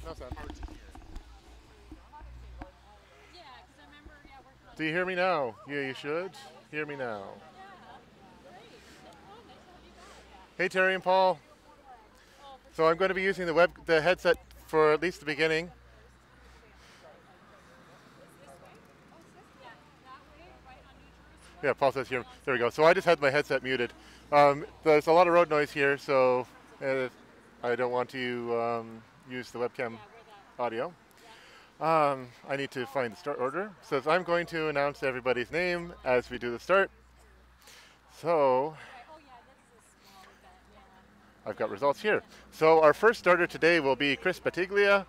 How's that? Hard to hear. Do you hear me now? Yeah, you should. Hear me now. Hey, Terry and Paul. So I'm going to be using the headset for at least the beginning. Yeah, Paul says here. There we go. So I just had my headset muted. There's a lot of road noise here, so I don't want to use the webcam audio. I need to find the start order. So I'm going to announce everybody's name as we do the start. So I've got results here. So our first starter today will be Chris Batiglia,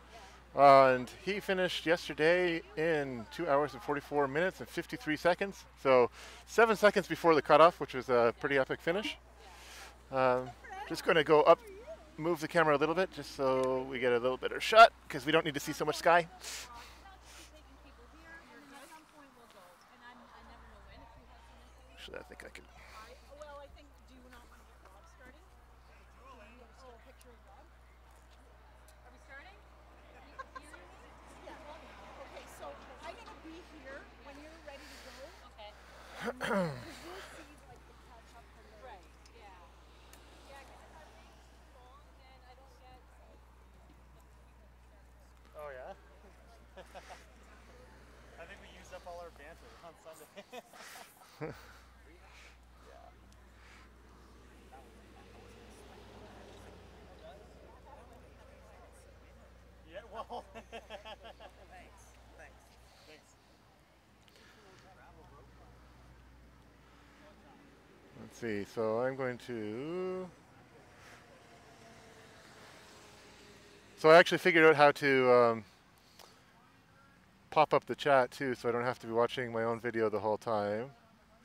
and he finished yesterday in 2 hours and 44 minutes and 53 seconds. So 7 seconds before the cutoff, which was a pretty epic finish. Just going to go up, move the camera a little bit just so we get a little better shot, because we don't need to see so much sky. Actually, I think I could. Oh yeah? I think we used up all our banter on Sunday. Yeah, well. Thanks. Let's see, so I'm going to... So I actually figured out how to pop up the chat too, so I don't have to be watching my own video the whole time.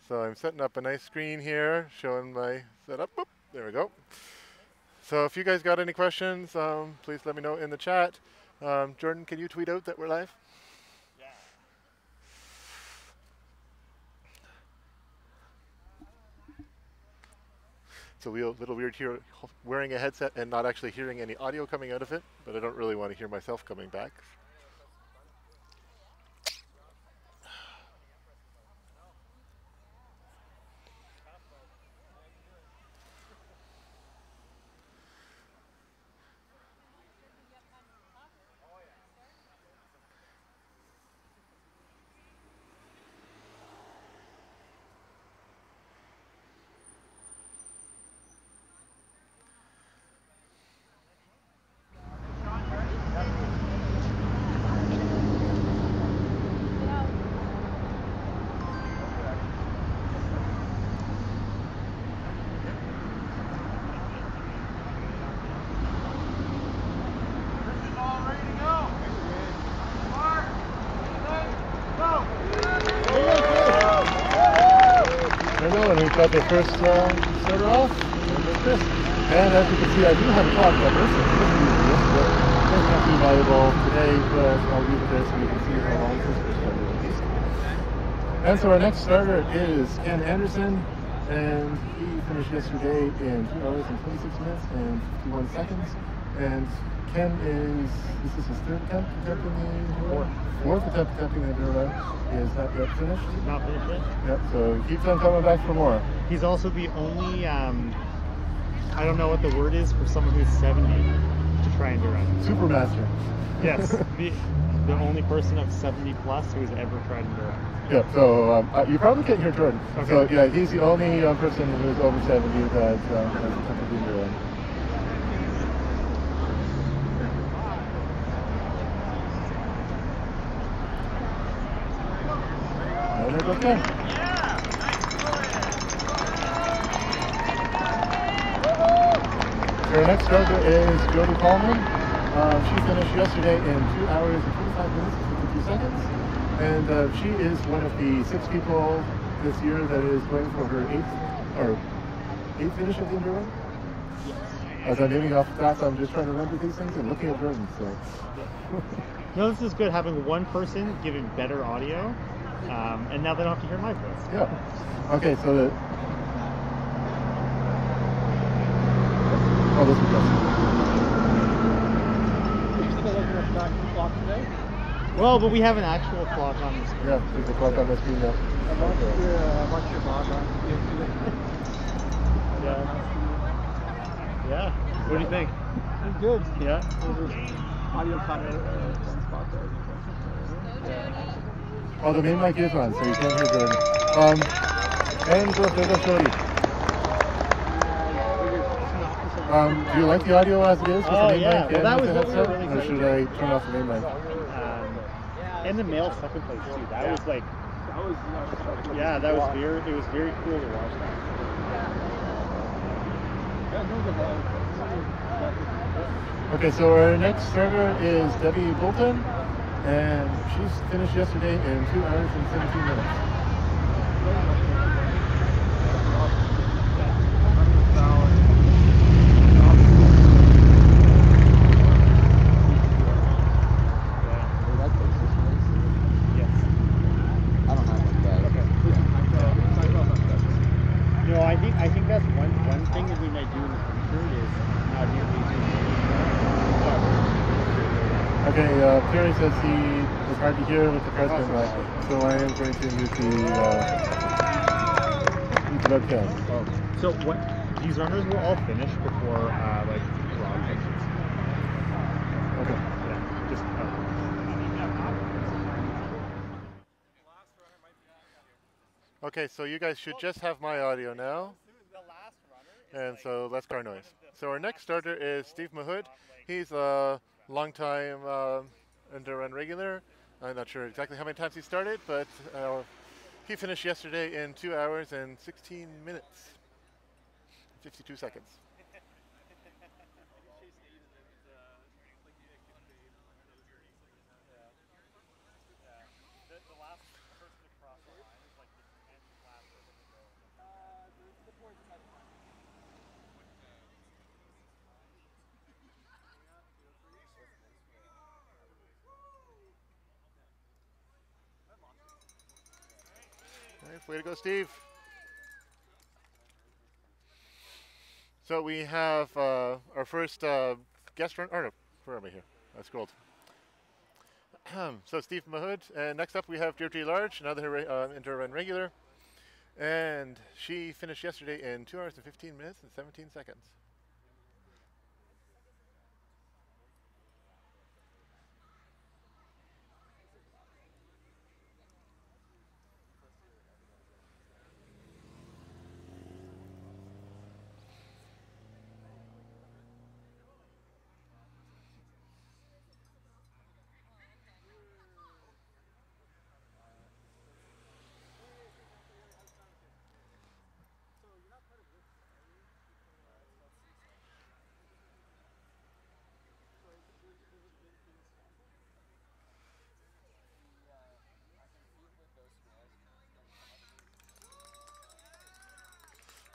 So I'm setting up a nice screen here, showing my setup. Boop, there we go. So if you guys got any questions, please let me know in the chat. Jordan, can you tweet out that we're live? Yeah. It's a little weird here, wearing a headset and not actually hearing any audio coming out of it, but I don't really want to hear myself coming back. Got the first starter off, and as you can see, I do have a talk about this. But it doesn't have to be valuable today, but I'll leave it there so you can see how long this first starter at least. And so our next starter is Ken Anderson, and he finished yesterday in 2 hours and 26 minutes and 51 seconds. And Ken this is his third attempt attempting the fourth attempt attempting the ENDURrun. He is not yet finished. Not finished yet? Yep, so he keeps on coming back for more. He's also the only, I don't know what the word is for someone who's 70 to try ENDURrun. Supermaster. Yes, the only person of 70 plus who's ever tried ENDURrun. Yeah, so you probably can't hear Jordan. Okay. So yeah, he's the only person who's over 70 that has attempted the ENDURrun. And there goes Ken. So our next starter is Jody Coleman. She finished yesterday in 2 hours and 25 minutes and 52 seconds. And she is one of the 6 people this year that is going for her eighth finish of the ENDURrun. As I'm naming off stats, I'm just trying to remember these things and looking at Jordan. So. No, this is good having one person giving better audio, and now they don't have to hear my voice. Yeah. Okay, so the. Oh, this is good. Well, but we have an actual clock on the screen. Yeah, there's a clock on the screen now. Yeah. Yeah. What do you think? It's good. Yeah. Audio kind of spot there. Yeah. Oh, the main mic is on, so you can't hear Jordan. And there goes Shorty. Do you like the audio as it is with the main mic well, that and was with the what we were headset? really Or should I turn off the main mic? And the male second place too. That was like, That was it was very cool to watch that. Okay, so our next starter is Debbie Bolton, and she's finished yesterday in 2 hours and 17 minutes. I think that's one thing that we might do in the future is not nearly Okay, Terry says it's hard to hear with the president mic, so I am going to use the webcam. Oh. So what? These runners will all finish before like Rob finishes. Okay. Yeah. Just. Okay, so you guys should just have my audio now. And so less car noise. So our next starter is Steve Mahood. He's a longtime ENDURrun regular. I'm not sure exactly how many times he started, but he finished yesterday in 2 hours and 16 minutes, 52 seconds. Nice, way to go, Steve. So we have our first guest runner. Oh, no, where am I here? I scrolled. So Steve Mahood, and next up we have Deirdre Large, another ENDURrun regular, and she finished yesterday in 2 hours and 15 minutes and 17 seconds.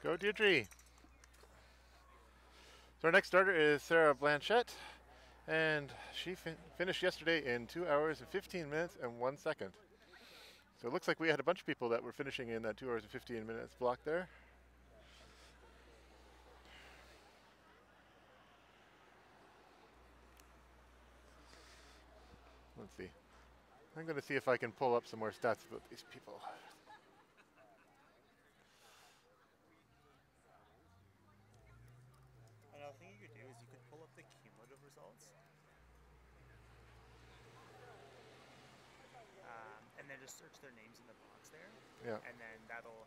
Go Deirdre. So our next starter is Sarah Blanchette, and she finished yesterday in 2 hours and 15 minutes and 1 second. So it looks like we had a bunch of people that were finishing in that 2 hours and 15 minutes block there. Let's see. I'm going to see if I can pull up some more stats about these people. Another thing you could do is you could pull up the cumulative results. And then just search their names in the box there. Yeah. And then that'll...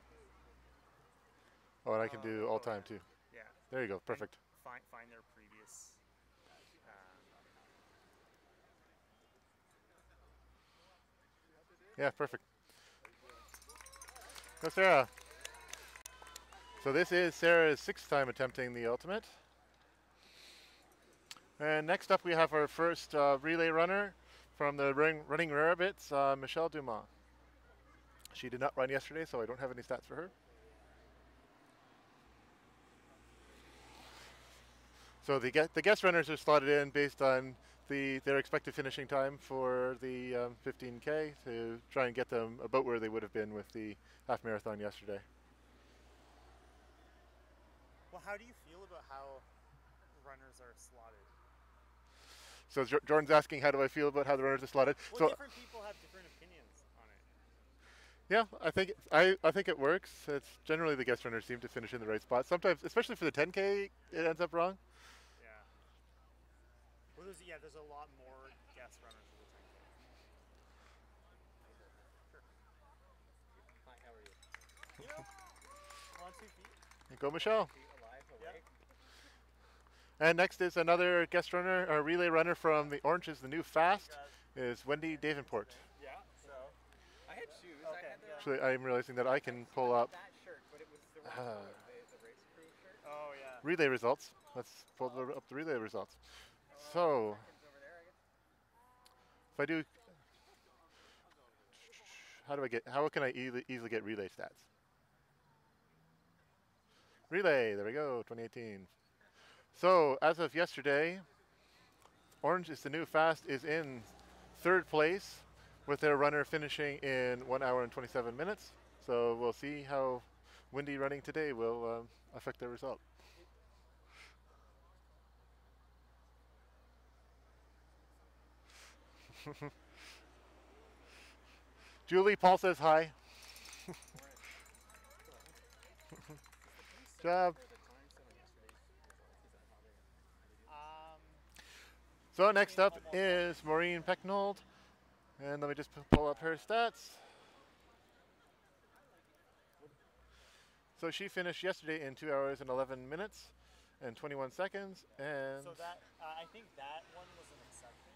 Oh, and I can do all time too. Yeah. There you go. Perfect. Find their previous... Yeah, perfect. Go Sarah. So this is Sarah's 6th time attempting the ultimate. And next up we have our first relay runner from the Running Rarebits, Michelle Dumas. She did not run yesterday, so I don't have any stats for her. So the guest runners are slotted in based on their expected finishing time for the 15K to try and get them about where they would have been with the half marathon yesterday. Well, how do you feel about how runners are slotted? So Jordan's asking, how do I feel about how the runners are slotted? Well, So different people have different opinions on it. yeah, I think it works. It's generally the guest runners seem to finish in the right spot. Sometimes, especially for the 10K, it ends up wrong. Yeah. Well, there's a lot more guest runners for the 10K. Sure. Hi, how are you? You know, on 2 feet. And go, Michelle. Alive, Yep. awake? And next is another guest runner, or relay runner from the Orange is the New Fast, is Wendy Davenport. Yeah. So. I had shoes. Okay, I had the, yeah. Actually, I'm realizing that I can pull up that shirt, but it was the wrong color, the race crew shirt. Oh yeah. relay results. Let's pull up the relay results. So, Seconds over there, I guess. if I do, how can I easily get relay stats? Relay, there we go, 2018. So, as of yesterday, Orange is the New Fast is in 3rd place with their runner finishing in 1 hour and 27 minutes. So we'll see how windy running today will affect their result. Julie, Paul says hi. Job. So next up is Maureen Pecknold. And let me just pull up her stats. So she finished yesterday in 2 hours and 11 minutes and 21 seconds. And So that I think that one was an exception,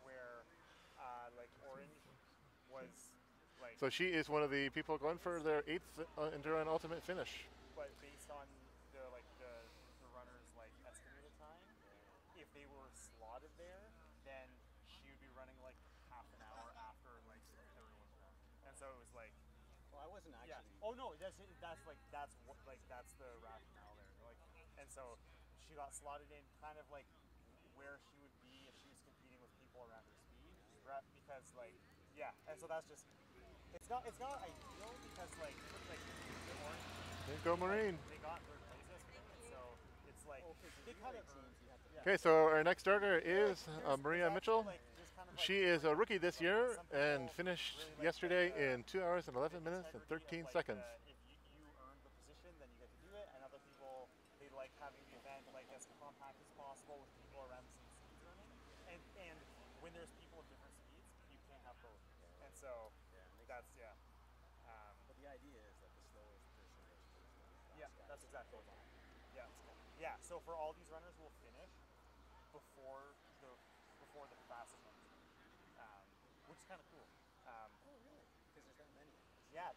where like Orange was like. so she is one of the people going for their 8th ENDURrun Ultimate finish. But based on the runners like estimated time, if they were slotted there, then she would be running like half an hour after like everyone's run. And so it was like. Well, I wasn't Yeah. actually. Oh no, that's the rationale there. Like, and so she got slotted in kind of like where she would be if she was competing with people around her speed, right? Because like, yeah, and so that's just it's not ideal because like the Orange There you go, Maureen. they got 3rd place yesterday, and so it's like they kind of earned. Yeah. Okay, so our next starter is Maria Mitchell. Like, just kind of like, She is a rookie this year some people and finished really like yesterday the, in 2 hours and 11 minutes and integrity 13 of, like, seconds. if you earn the position, then you get to do it, and other people, they like having the event like as compact as possible with people around the same speeds running. And when there's people of different speeds, you can't have both. And so that's But the idea is that the slowest person goes first. yeah, that's exactly what. Yeah, yeah. So for all these runners, we'll finish before the fastest ones, which is kind of cool. Oh, really? Because there's that many. Yeah,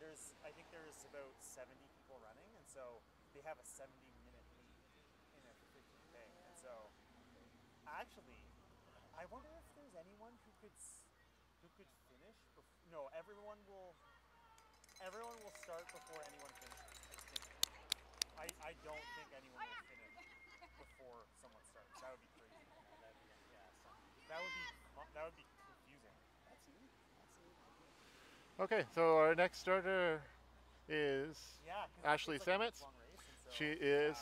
I think there's about 70 people running, and so they have a 70-minute lead in a 15K. And so, actually, I wonder if there's anyone who could finish. No, everyone will start before anyone finishes. I don't think anyone will finish before someone starts. That would be crazy. That would be confusing. That's neat. That's neat. Okay, so our next starter is Yeah, 'cause Ashley it's like a Sametz. long race, and so, She is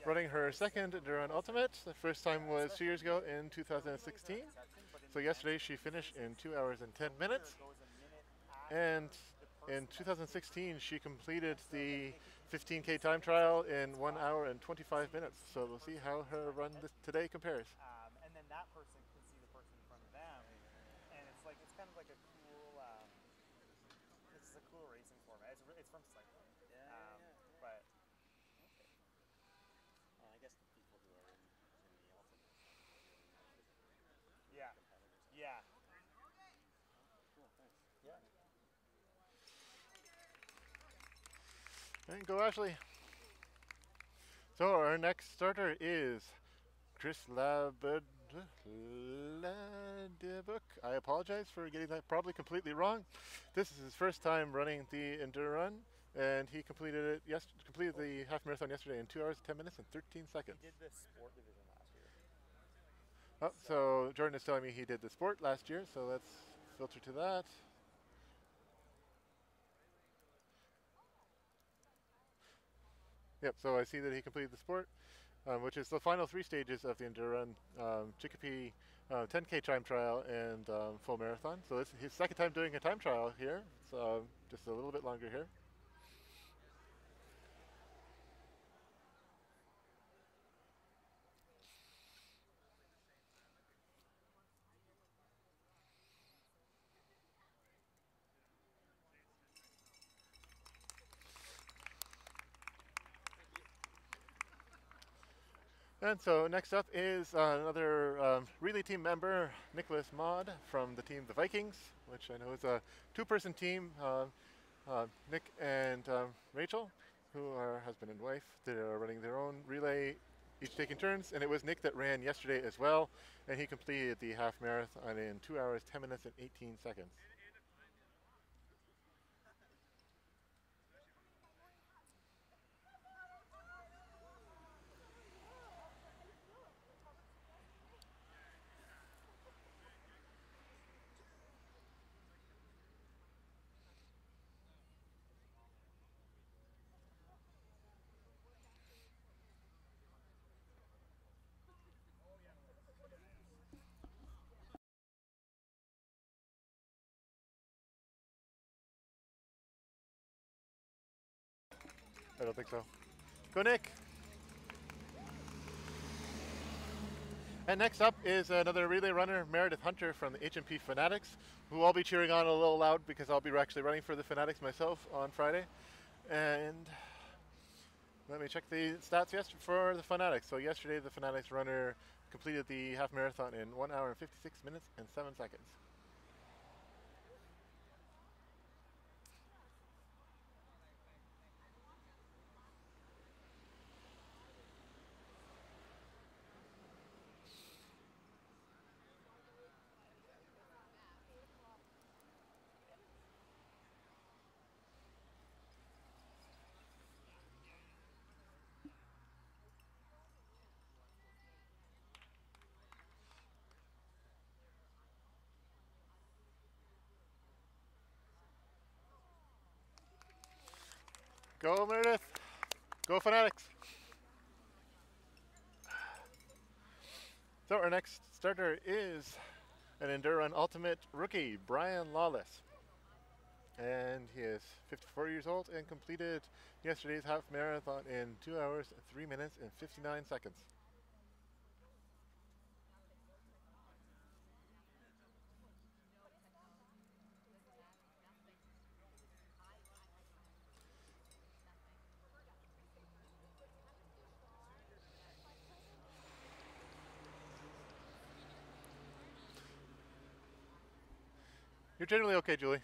running her 2nd ENDURrun Ultimate. The first time was 2 years ago in 2016. So yesterday she finished in 2 hours and 10 minutes. And in 2016 she completed the 15K time trial in 1 hour and 25 minutes. So we'll see how her run today compares. And then that person can see the person in front of them, and it's kind of like a cool. It's a cool racing format. It's from cycling. But I guess the people who are in the ultimate. yeah, yeah. Cool, thanks. Yeah. And go, Ashley. So our next starter is Chris Ladebook. I apologize for getting that probably completely wrong. This is his first time running the ENDURrun, and he completed the half marathon yesterday in 2 hours, 10 minutes, and 13 seconds. He did the sport division last year. Oh, so Jordan is telling me he did the sport last year, so let's filter to that. Yep, so I see that he completed the sport. which is the final 3 stages of the ENDURrun, Chicopee 10K time trial and full marathon. So this is his second time doing a time trial here. So just a little bit longer here. And so next up is another relay team member, Nicholas Maud from the team The Vikings, which I know is a 2-person team. Nick and Rachel, who are husband and wife, they are running their own relay, each taking turns. And it was Nick that ran yesterday as well, and he completed the half marathon in 2 hours, 10 minutes, and 18 seconds. I don't think so. Go Nick! And next up is another relay runner, Meredith Hunter from the HMP Fanatics, who I'll be cheering on a little loud because I'll be actually running for the Fanatics myself on Friday. And let me check the stats for the Fanatics. So yesterday the Fanatics runner completed the half marathon in 1 hour and 56 minutes and 7 seconds. Go Meredith! Go Fanatics! So our next starter is an ENDURrun Ultimate rookie, Brian Lawless. And he is 54 years old and completed yesterday's half marathon in 2 hours, 3 minutes, and 59 seconds. You're generally okay, Julie.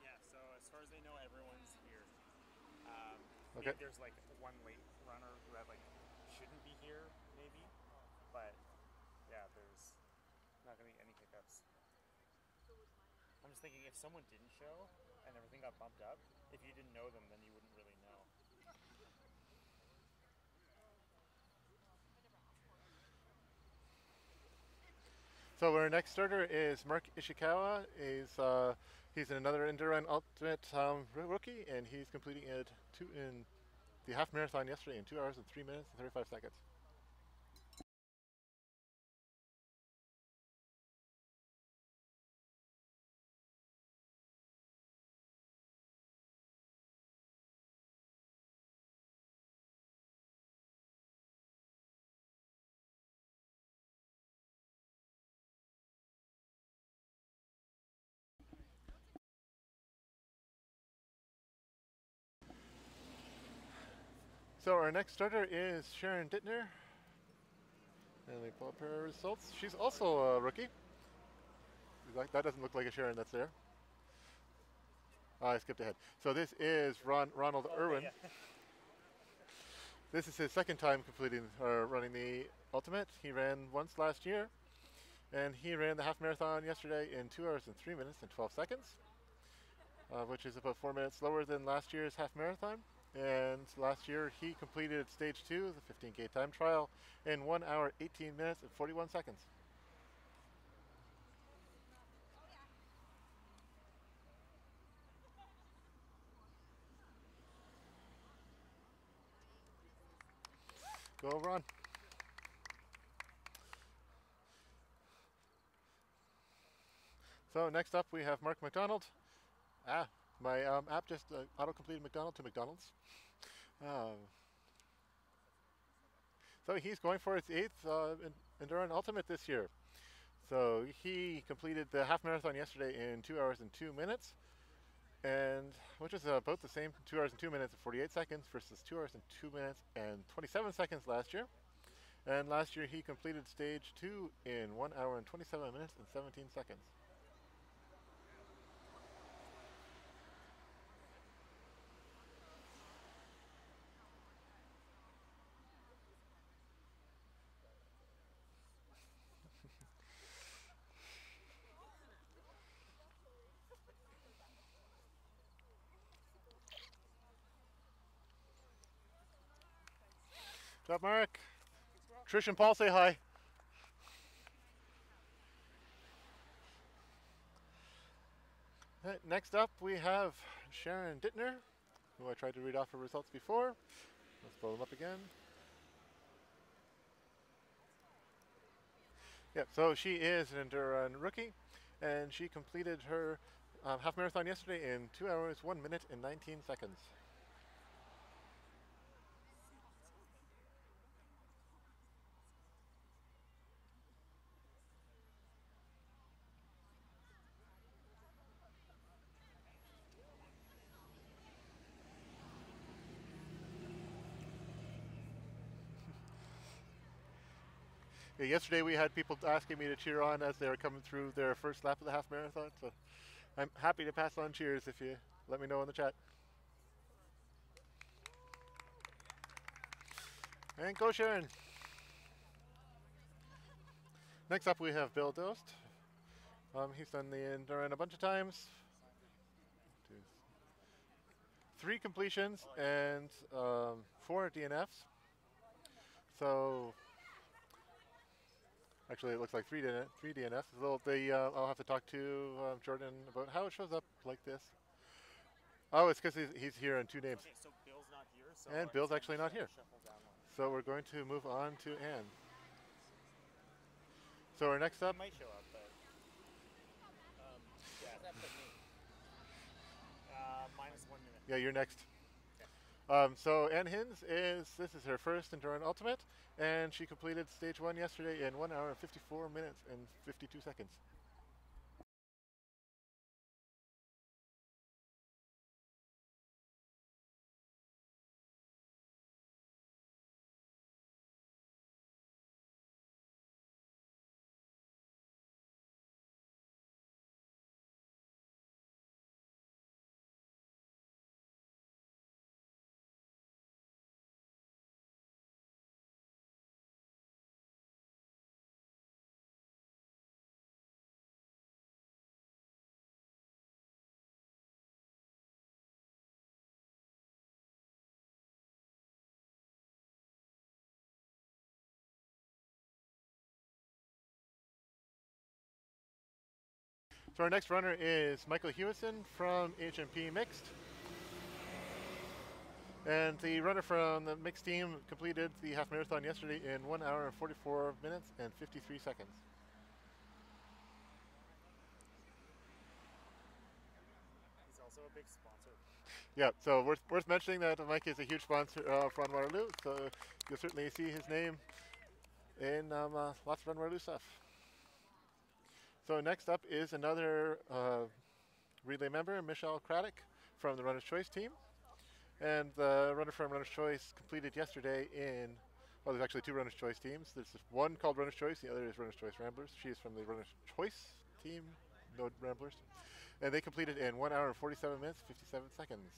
Yeah, so as far as they know, everyone's here. Okay. Maybe there's like one late runner who had like shouldn't be here, maybe. But yeah, there's not gonna be any hiccups. I'm just thinking if someone didn't show and everything got bumped up, if you didn't know them, then you wouldn't really know. So our next starter is Mark Ishikawa. He's another ENDURrun Ultimate rookie, and he's completing it in the half marathon yesterday in 2 hours and 3 minutes and 35 seconds. So our next starter is Sharon Dittner. And we pull up her results. She's also a rookie. That doesn't look like a Sharon that's there. I skipped ahead. So this is Ronald Irwin. Yeah. This is his second time completing or running the ultimate. He ran once last year, and he ran the half marathon yesterday in 2 hours and 3 minutes and 12 seconds, which is about 4 minutes slower than last year's half marathon. And last year he completed stage 2, the 15K time trial, in 1 hour, 18 minutes and 41 seconds. Go Ron. So next up we have Mark McDonald. My app just auto-completed McDonald to McDonald's. So he's going for his 8th ENDURrun Ultimate this year. So he completed the half marathon yesterday in 2 hours and 2 minutes, and which is about the same, 2 hours and 2 minutes and 48 seconds versus 2 hours and 2 minutes and 27 seconds last year. And last year he completed stage 2 in 1 hour and 27 minutes and 17 seconds. What's up, Mark? Trish and Paul say hi. Next up, we have Sharon Dittner, who I tried to read off her results before. Let's pull them up again. Yeah, so she is an ENDURrun rookie, and she completed her half marathon yesterday in 2 hours, 1 minute, and 19 seconds. Yeah, yesterday we had people asking me to cheer on as they were coming through their first lap of the half marathon, so I'm happy to pass on cheers if you let me know in the chat. And go Sharon! Next up we have Bill Dost. He's done the ENDURrun a bunch of times. 3 completions and 4 DNFs. So actually, it looks like 3 DNFs. I'll have to talk to Jordan about how it shows up like this. Oh, it's because he's here in 2 names. Okay, so Bill's not here. So And Bill's actually not here. shuffle down one. So we're going to move on to Anne. So our next up, He might show up, but Yeah, that put me. minus 1 minute. yeah, you're next. Okay. So Anne Hins this is her first ENDURrun Ultimate, and she completed stage 1 yesterday in 1 hour and 54 minutes and 52 seconds. So our next runner is Michael Hewison from HMP Mixed. And the runner from the mixed team completed the half marathon yesterday in 1 hour and 44 minutes and 53 seconds. He's also a big sponsor. Yeah, so worth mentioning that Mike is a huge sponsor of Run Waterloo, so you'll certainly see his name in lots of Run Waterloo stuff. So next up is another relay member, Michelle Craddock from the Runner's Choice team. And the runner from Runner's Choice completed yesterday well, there's actually 2 Runner's Choice teams. There's one called Runner's Choice, the other is Runner's Choice Ramblers. She is from the Runner's Choice team, no Ramblers. And they completed in 1 hour and 47 minutes, 57 seconds.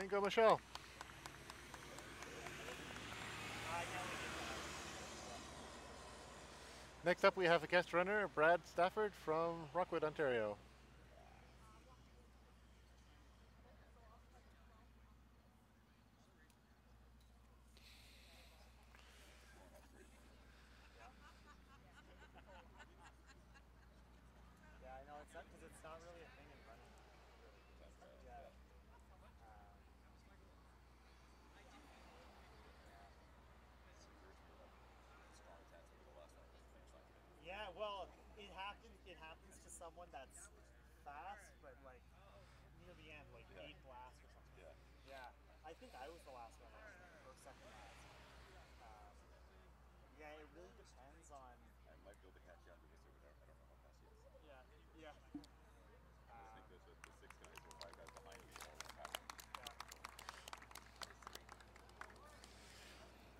And go Michelle. Next up, we have a guest runner, Brad Stafford from Rockwood, Ontario. Yeah, I know it's not because it's not really a thing in running. Yeah. Yeah, well, it happens. It happens to someone that's fast, but like near the end, like 8th last or something. Yeah. I think I was the last one actually, or second last. Yeah, it really depends on. I might be able to catch you on the Easter, but I don't know how fast he is. Yeah. Yeah. I think the 6 guys or 5 guys behind me are all faster.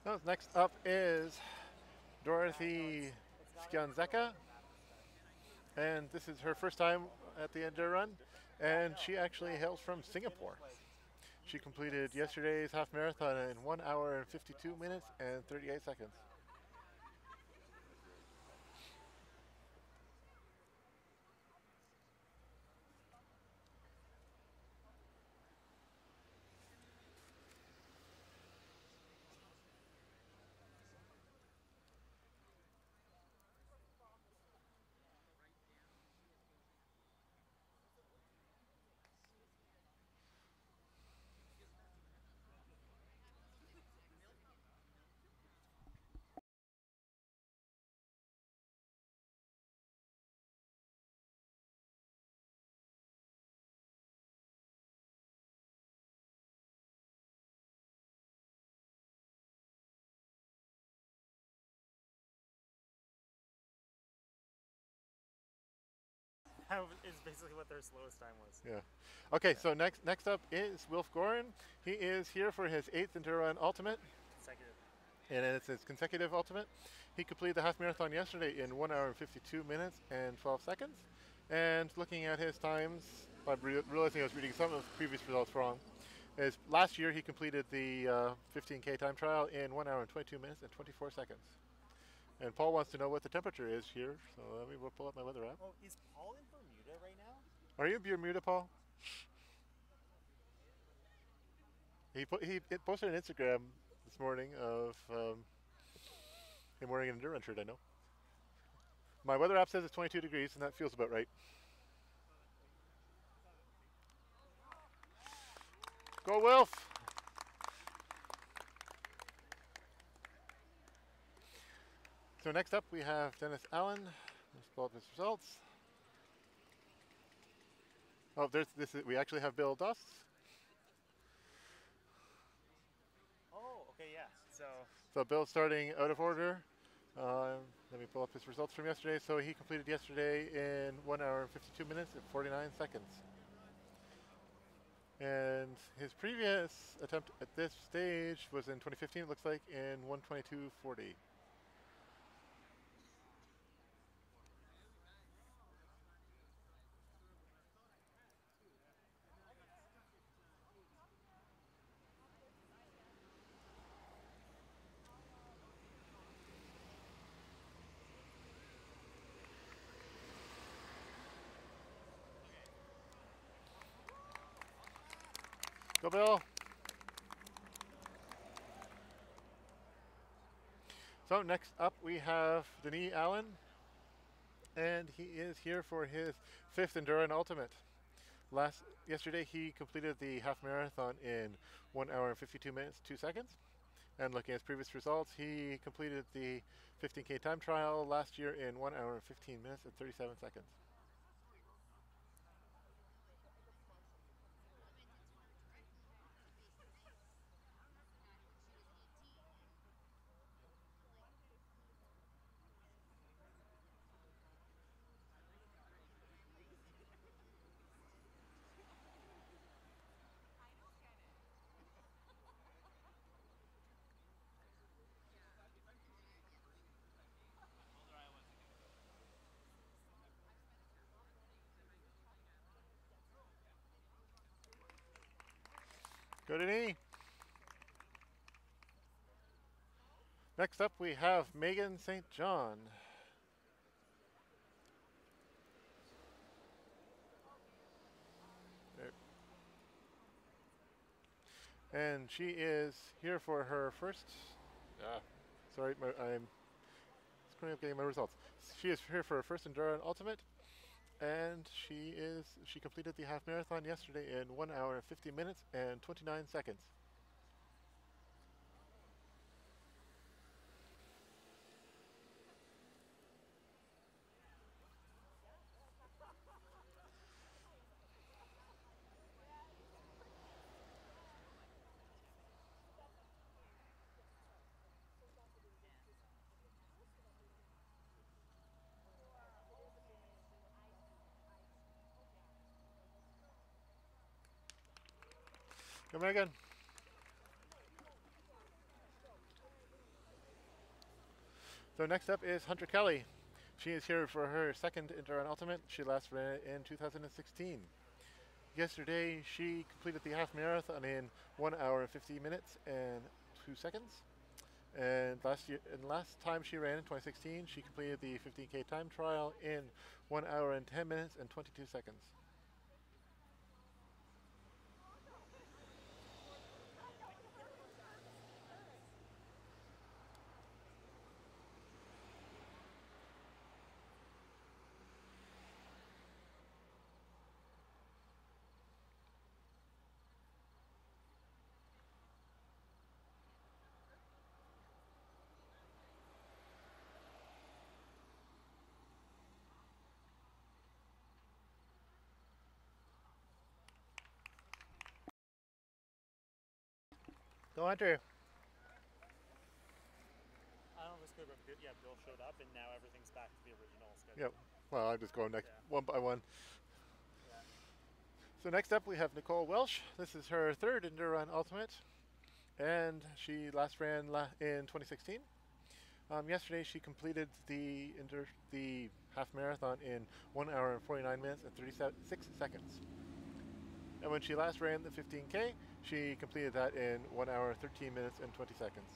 So next up is Dorothy Skianzeka, and this is her first time at the ENDURrun, and she actually hails from Singapore. She completed yesterday's half marathon in 1 hour and 52 minutes and 38 seconds. Is basically what their slowest time was. Yeah. Okay, so next up is Wilf Gorin. He is here for his 8th ENDURrun Ultimate. Consecutive. And it's his consecutive ultimate. He completed the half marathon yesterday in 1 hour and 52 minutes and 12 seconds. And looking at his times, by realizing I was reading some of the previous results wrong, is last year he completed the 15K time trial in 1 hour and 22 minutes and 24 seconds. And Paul wants to know what the temperature is here, so let me pull up my weather app. Oh, is Paul in Bermuda right now? Are you in Bermuda, Paul? He posted an Instagram this morning of him wearing an ENDURrun shirt, I know. My weather app says it's 22 degrees, and that feels about right. Go Wilf! So next up we have Dennis Allen. Let's pull up his results. Oh, we actually have Bill Doss. Oh, okay, yeah. So Bill's starting out of order. Let me pull up his results from yesterday. So he completed yesterday in 1 hour and 52 minutes and 49 seconds. And his previous attempt at this stage was in 2015, it looks like, in 1:22:40. Go Bill! So next up we have Denis Allen, and he is here for his 5th ENDURrun Ultimate. Yesterday he completed the half marathon in 1 hour and 52 minutes, 2 seconds. And looking at his previous results, he completed the 15K time trial last year in 1 hour and 15 minutes and 37 seconds. Go to knee. Next up, we have Megan St. John. And she is here for her first. Sorry, I'm screwing up getting my results. She is here for her first ENDURrun Ultimate, and she completed the half marathon yesterday in 1 hour 50 minutes and 29 seconds. Go Megan. So next up is Hunter Kelly. She is here for her second ENDURrun Ultimate. She last ran it in 2016. Yesterday, she completed the half marathon in 1 hour 50 minutes and 2 seconds. And last time she ran in 2016, she completed the 15K time trial in 1 hour and 10 minutes and 22 seconds. Go Hunter. I don't know if it's good, but yeah, Bill showed up, and now everything's back to the original schedule. Yep. Well, I'm just going next one by one. Yeah. So next up we have Nicole Welsh. This is her third ENDURrun Ultimate, and she last ran in 2016. Yesterday she completed the half marathon in 1 hour and 49 minutes and 36 seconds. And when she last ran the 15K, she completed that in 1 hour, 13 minutes, and 20 seconds.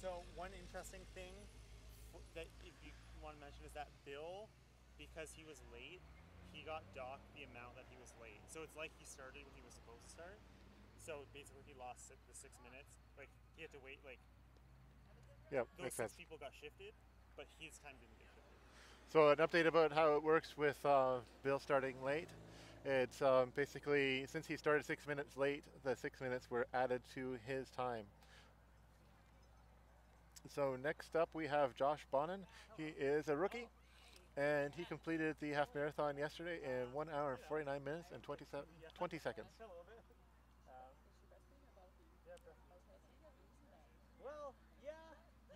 So one interesting thing that if you want to mention is that Bill, because he was late, he got docked the amount that he was late. So it's like he started when he was supposed to start. So basically he lost the 6 minutes. Like he had to wait, like Yep, those makes 6 sense. people got shifted, but his time didn't get shifted. So an update about how it works with Bill starting late. It's basically, since he started 6 minutes late, the 6 minutes were added to his time. So next up we have Josh Bonin. He is a rookie, and he completed the half marathon yesterday in 1 hour and 49 minutes and 20 seconds. A little bit. Well,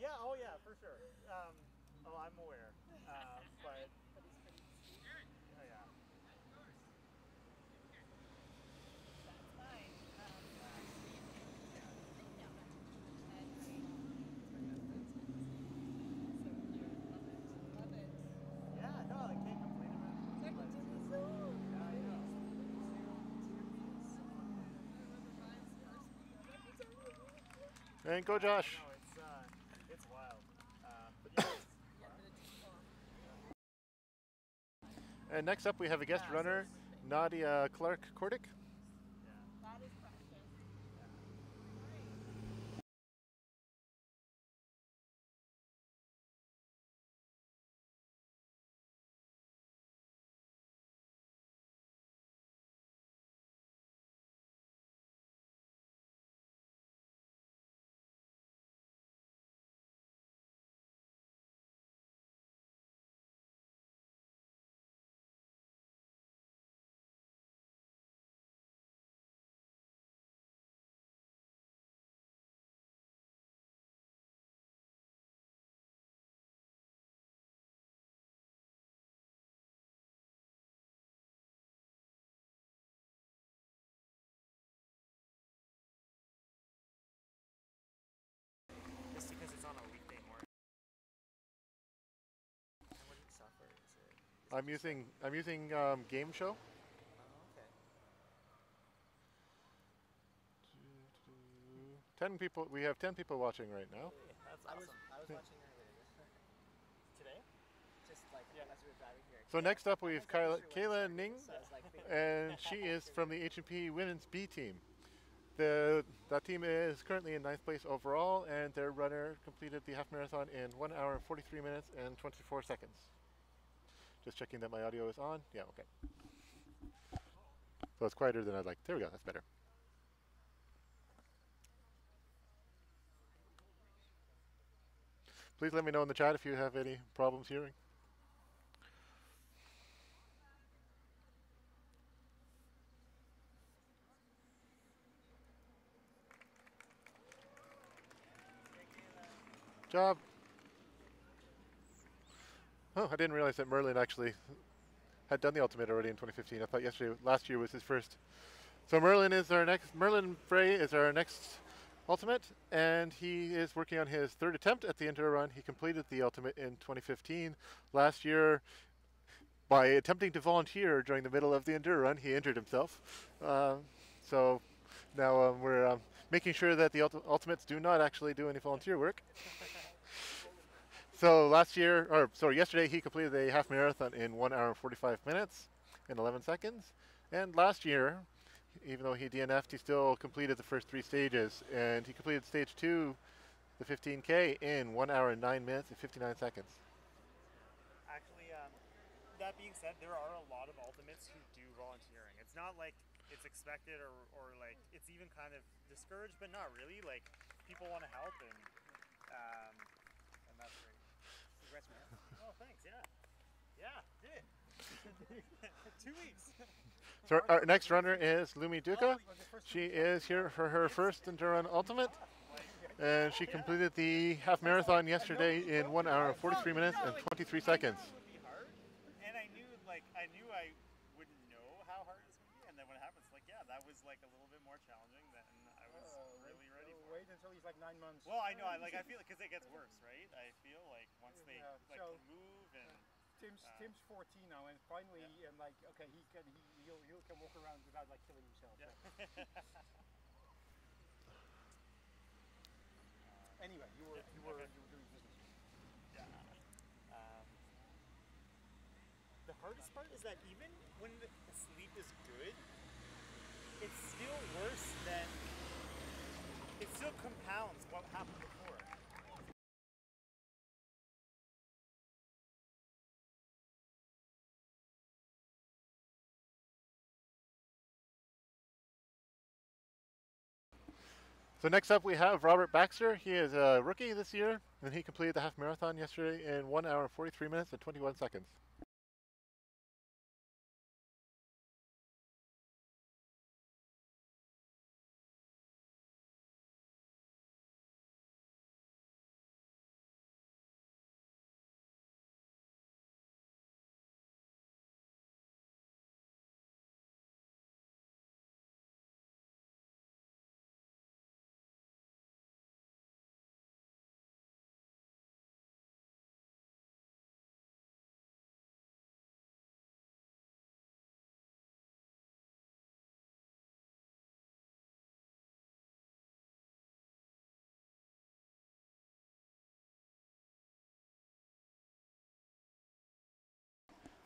yeah, oh yeah, for sure. Oh, I'm aware, but yeah. Yeah, no, I can't complain about it. Yeah, I know. And go Josh. No, it's wild. But yeah, And next up we have a guest runner, Nadia Clark-Kordick. I'm using Game Show. Oh, okay. 10 people. We have 10 people watching right now. Hey, that's I awesome. was watching earlier. Today? Just like Yeah. as we were driving here. So next up we have I wasn't sure when it Kayla started, Ning, so I was like thinking, and she is from the H&P Women's B team. That team is currently in 9th place overall, and their runner completed the half marathon in 1 hour, 43 minutes, and 24 seconds. Just checking that my audio is on. Yeah, okay. So it's quieter than I'd like. There we go, that's better. Please let me know in the chat if you have any problems hearing. Job. Oh, I didn't realize that Merlin actually had done the ultimate already in 2015. I thought last year was his first. So Merlin Frey is our next ultimate, and he is working on his 3rd attempt at the ENDURrun. He completed the ultimate in 2015. Last year, by attempting to volunteer during the middle of the ENDURrun, he injured himself. So now we're making sure that the ultimates do not actually do any volunteer work. So yesterday he completed a half marathon in 1 hour and 45 minutes and 11 seconds. And last year, even though he DNF'd, he still completed the first 3 stages. And he completed stage 2, the 15K, in 1 hour and 9 minutes and 59 seconds. Actually, that being said, there are a lot of ultimates who do volunteering. It's not like it's expected or like it's even kind of discouraged, but not really. Like people want to help, and that's great. congrats, man. Oh, thanks. Yeah, did. 2 weeks. So our next runner is Lumi Duca. She is here for her first ENDURrun ultimate, and she completed the half marathon yesterday in 1 hour and 43 minutes and 23 seconds. It would be hard, and I knew I wouldn't know how hard it's gonna be, and then when it happens, like that was like a little bit more challenging than I was really ready for. Wait until he's like 9 months. Well, I know. I feel because it gets worse, right? I feel like once they can move and. Tim's 14 now, and finally, I'm like, okay, he'll can walk around without like killing himself. Yeah. Anyway, you were doing business. Yeah. The hardest part is that even when the sleep is good, it's still worse than. It still compounds what happened before. So next up we have Robert Baxter. He is a rookie this year, and he completed the half marathon yesterday in 1 hour and 43 minutes and 21 seconds.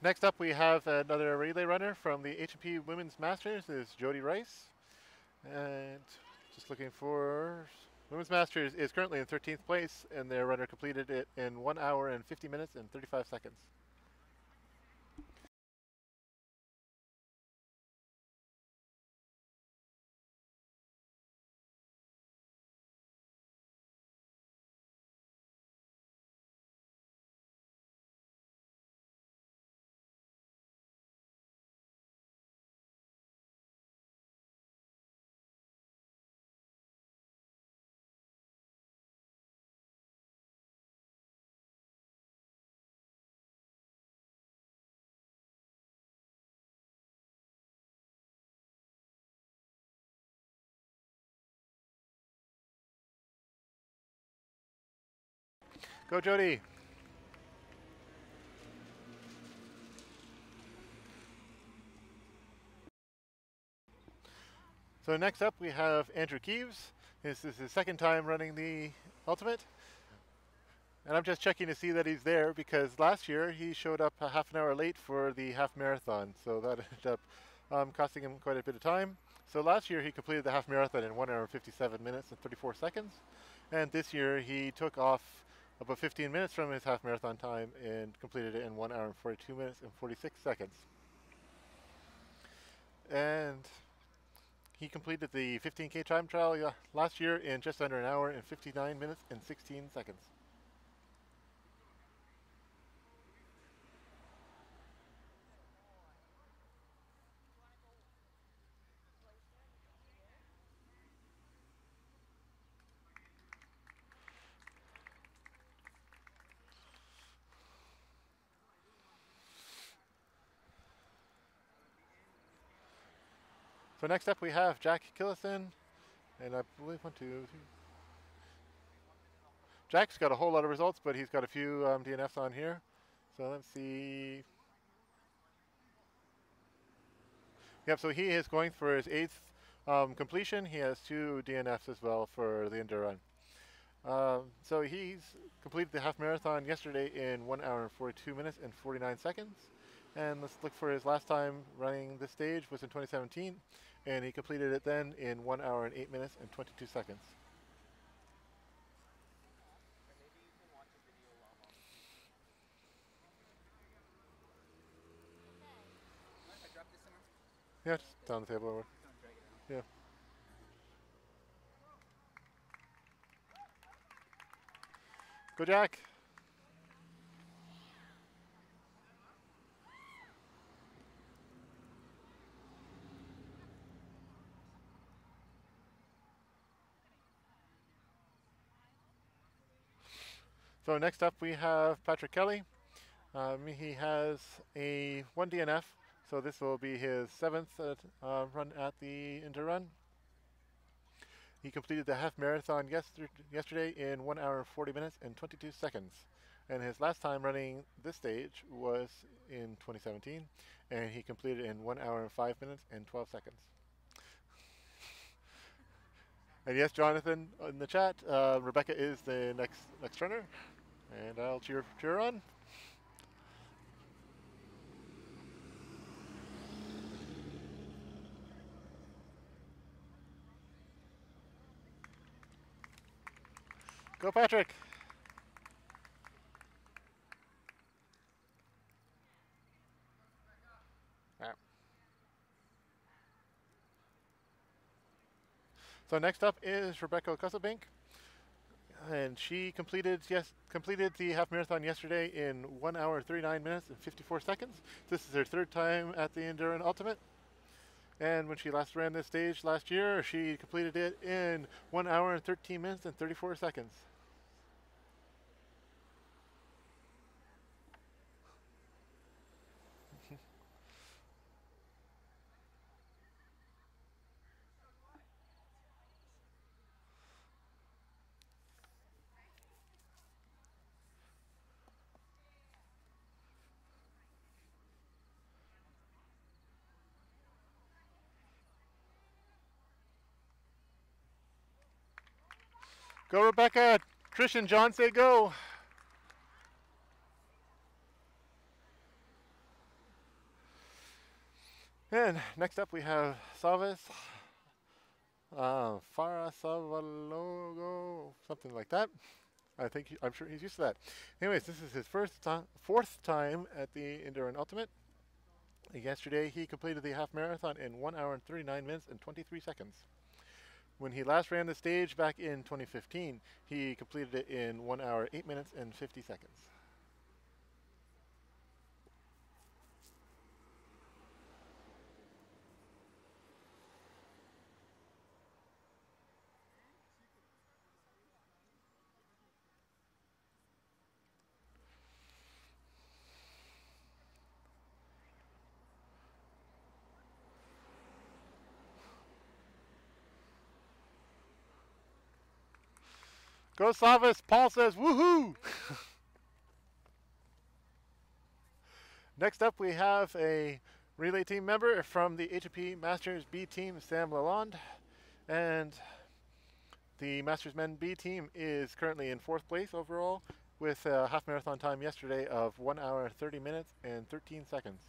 Next up we have another relay runner from the H&P Women's Masters. This is Jody Rice. And just looking for... Women's Masters is currently in 13th place, and their runner completed it in 1 hour and 50 minutes and 35 seconds. Go, Jody. So next up we have Andrew Keeves. This is his second time running the Ultimate. And I'm just checking to see that he's there because last year he showed up a half an hour late for the half marathon. So that ended up costing him quite a bit of time. So last year he completed the half marathon in 1 hour 57 minutes and 34 seconds. And this year he took off about 15 minutes from his half marathon time and completed it in 1 hour 42 minutes and 46 seconds. And he completed the 15K time trial last year in just under an hour and 59 minutes and 16 seconds. So next up we have Jack Killison, and I believe 1, 2, 3. Jack's got a whole lot of results, but he's got a few DNFs on here. So let's see. Yep, so he is going for his 8th completion. He has 2 DNFs as well for the ENDURrun. So he's completed the half marathon yesterday in 1 hour 42 minutes and 49 seconds. And let's look for his last time running this stage was in 2017. And he completed it then in 1 hour and 8 minutes and 22 seconds. Yeah, just down the table over. Yeah. Go Jack! So next up we have Patrick Kelly. He has a 1 DNF, so this will be his 7th run at the ENDURrun. He completed the half marathon yesterday in 1 hour 40 minutes and 22 seconds. And his last time running this stage was in 2017, and he completed it in 1 hour and 5 minutes and 12 seconds. And yes, Jonathan, in the chat, Rebecca is the next runner, and I'll cheer on. Go Patrick! So next up is Rebecca Cusselbank, and she completed the half marathon yesterday in 1 hour 39 minutes and 54 seconds. This is her 3rd time at the ENDURrun Ultimate. And when she last ran this stage last year, she completed it in 1 hour and 13 minutes and 34 seconds. Go Rebecca! Trish and John say go! And next up we have Salves, Farah Savalogo, something like that. I'm sure he's used to that. Anyways, this is his 4th time at the ENDURrun Ultimate. Yesterday he completed the half marathon in 1 hour and 39 minutes and 23 seconds. When he last ran the stage back in 2015, he completed it in 1 hour 8 minutes and 50 seconds. Go Savas! Paul says woohoo! Next up we have a relay team member from the HPP Masters B team, Sam Lalonde. And the Masters Men B team is currently in 4th place overall with a half marathon time yesterday of 1 hour 30 minutes and 13 seconds.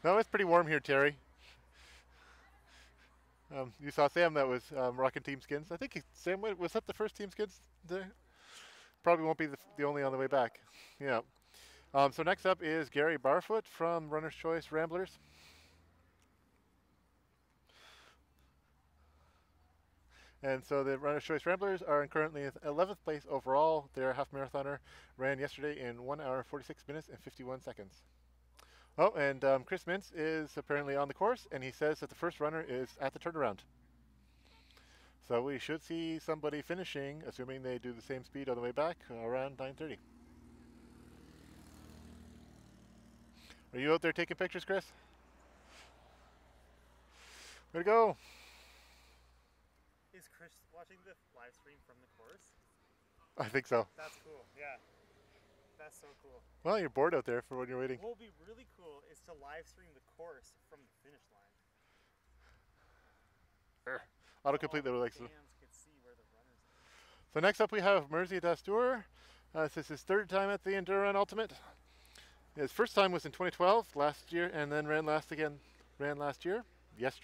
No, it's pretty warm here, Terry. You saw Sam that was rocking Team Skins. I think Sam was that the first Team Skins there? Probably won't be the only on the way back. Yeah. So next up is Gary Barfoot from Runner's Choice Ramblers. And so the Runner's Choice Ramblers are currently in 11th place overall. Their half marathoner ran yesterday in 1 hour 46 minutes and 51 seconds. Oh, and Chris Mintz is apparently on the course, and he says that the first runner is at the turnaround. So we should see somebody finishing, assuming they do the same speed on the way back, around 9:30. Are you out there taking pictures, Chris? Way to go. Is Chris watching the live stream from the course? I think so. That's cool. Yeah. That's so cool. Well, you're bored out there for when you're waiting. What will be really cool is to live stream the course from the finish line. Autocomplete that likes. Fans could see where the runners are. So next up we have Mersey Dastur. This is his 3rd time at the ENDURrun Ultimate. His first time was in 2012, last year, and then ran last year. Yes.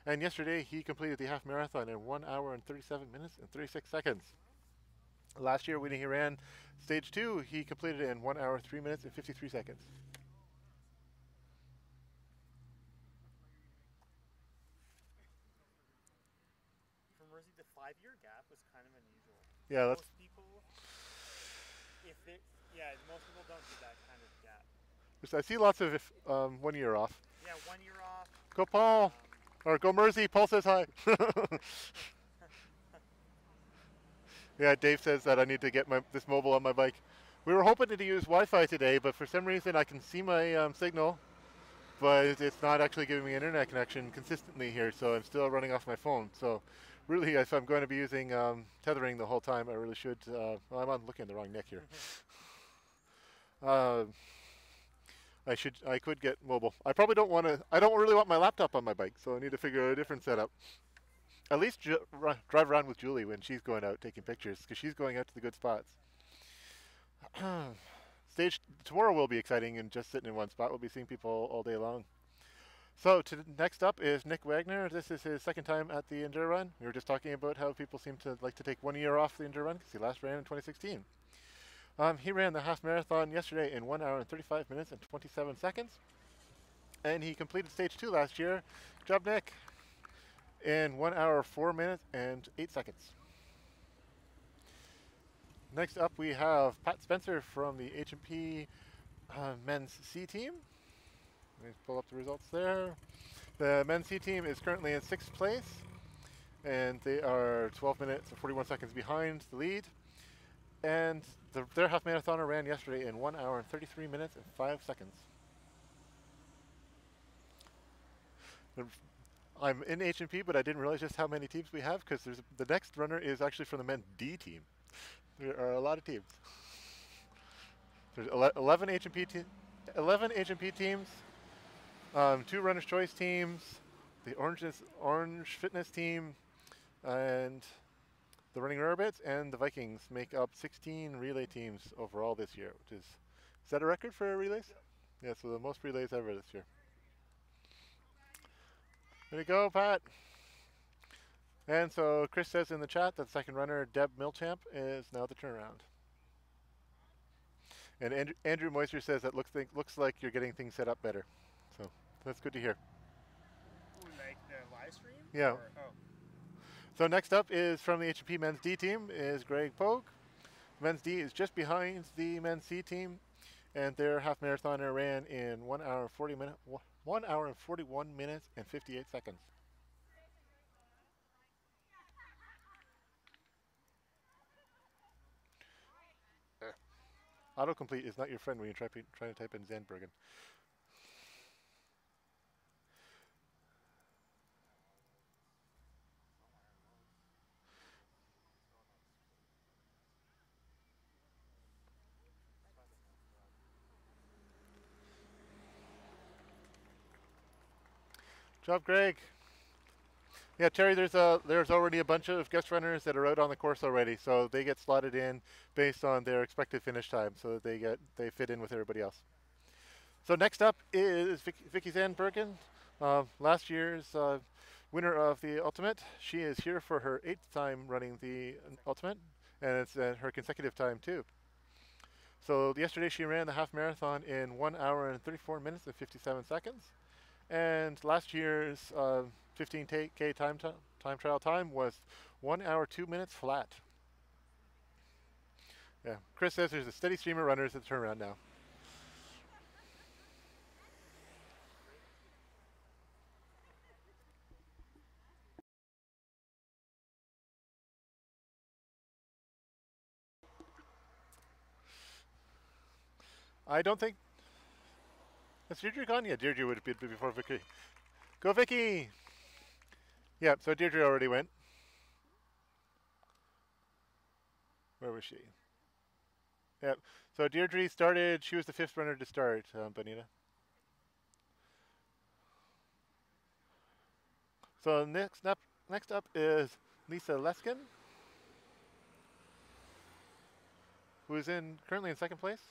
And yesterday he completed the half marathon in 1 hour and 37 minutes and 36 seconds. Last year when he ran stage 2, he completed it in 1 hour 3 minutes and 53 seconds. For Mersey, the 5-year gap was kind of unusual. Yeah, that's. Most people, most people don't do that kind of gap. I see lots of 1 year off. Yeah, 1 year off. Go Paul, or go Mersey. Paul says hi. Yeah, Dave says that I need to get this mobile on my bike. We were hoping to use Wi-Fi today, but for some reason I can see my signal, but it's not actually giving me an internet connection consistently here, so I'm still running off my phone. So really, if I'm going to be using tethering the whole time, I really should. Well, I'm looking at the wrong neck here. I could get mobile. I probably don't want to. I don't really want my laptop on my bike, so I need to figure out a different setup. At least drive around with Julie when she's going out taking pictures, because she's going out to the good spots. Stage tomorrow will be exciting, and just sitting in one spot, we'll be seeing people all day long. So next up is Nick Wagner. This is his 2nd time at the ENDURrun. We were just talking about how people seem to like to take 1 year off the ENDURrun because he last ran in 2016. He ran the half marathon yesterday in 1 hour and 35 minutes and 27 seconds. And he completed stage 2 last year. Good job, Nick. In 1 hour, 4 minutes and 8 seconds. Next up we have Pat Spencer from the H&P men's C team. Let me pull up the results there. The men's C team is currently in 6th place, and they are 12 minutes and 41 seconds behind the lead. And their half marathoner ran yesterday in 1 hour and 33 minutes and 5 seconds. I'm in H&P, but I didn't realize just how many teams we have, because the next runner is actually from the men's D team. There are a lot of teams. There's 11 H&P teams, 2 Runner's Choice teams, the Orange Fitness team, and the Running Rarebits and the Vikings make up 16 relay teams overall this year, which is that a record for relays? Yeah, so the most relays ever this year. There you go, Pat. And so Chris says in the chat that 2nd runner, Deb Milchamp, is now the turnaround. And Andrew Moister says that looks like you're getting things set up better. So that's good to hear. Ooh, like the live stream? Yeah. Or, oh. So next up is from the H&P Men's D team is Greg Pogue. Men's D is just behind the Men's C team, and their half marathoner ran in 1 hour 1 hour and 41 minutes and 58 seconds. Autocomplete is not your friend when you're trying to type in Zandbergen. Job, Greg. Yeah, Terry, there's already a bunch of guest runners that are out on the course already, so they get slotted in based on their expected finish time, so that they fit in with everybody else. So next up is Vicky Zandbergen, last year's winner of the Ultimate. She is here for her 8th time running the Ultimate, and it's her consecutive time too. So yesterday she ran the half marathon in 1 hour and 34 minutes and 57 seconds. And last year's 15K time trial time was 1 hour 2 minutes flat. Yeah, Chris says there's a steady stream of runners at the turnaround now. I don't think... Has Deirdre gone? Yeah, Deirdre would have been before Vicky. Go, Vicky! Yeah, so Deirdre already went. Where was she? Yep. So Deirdre started. She was the 5th runner to start, Bonita. So next up is Lisa Leskin, who is currently in 2nd place.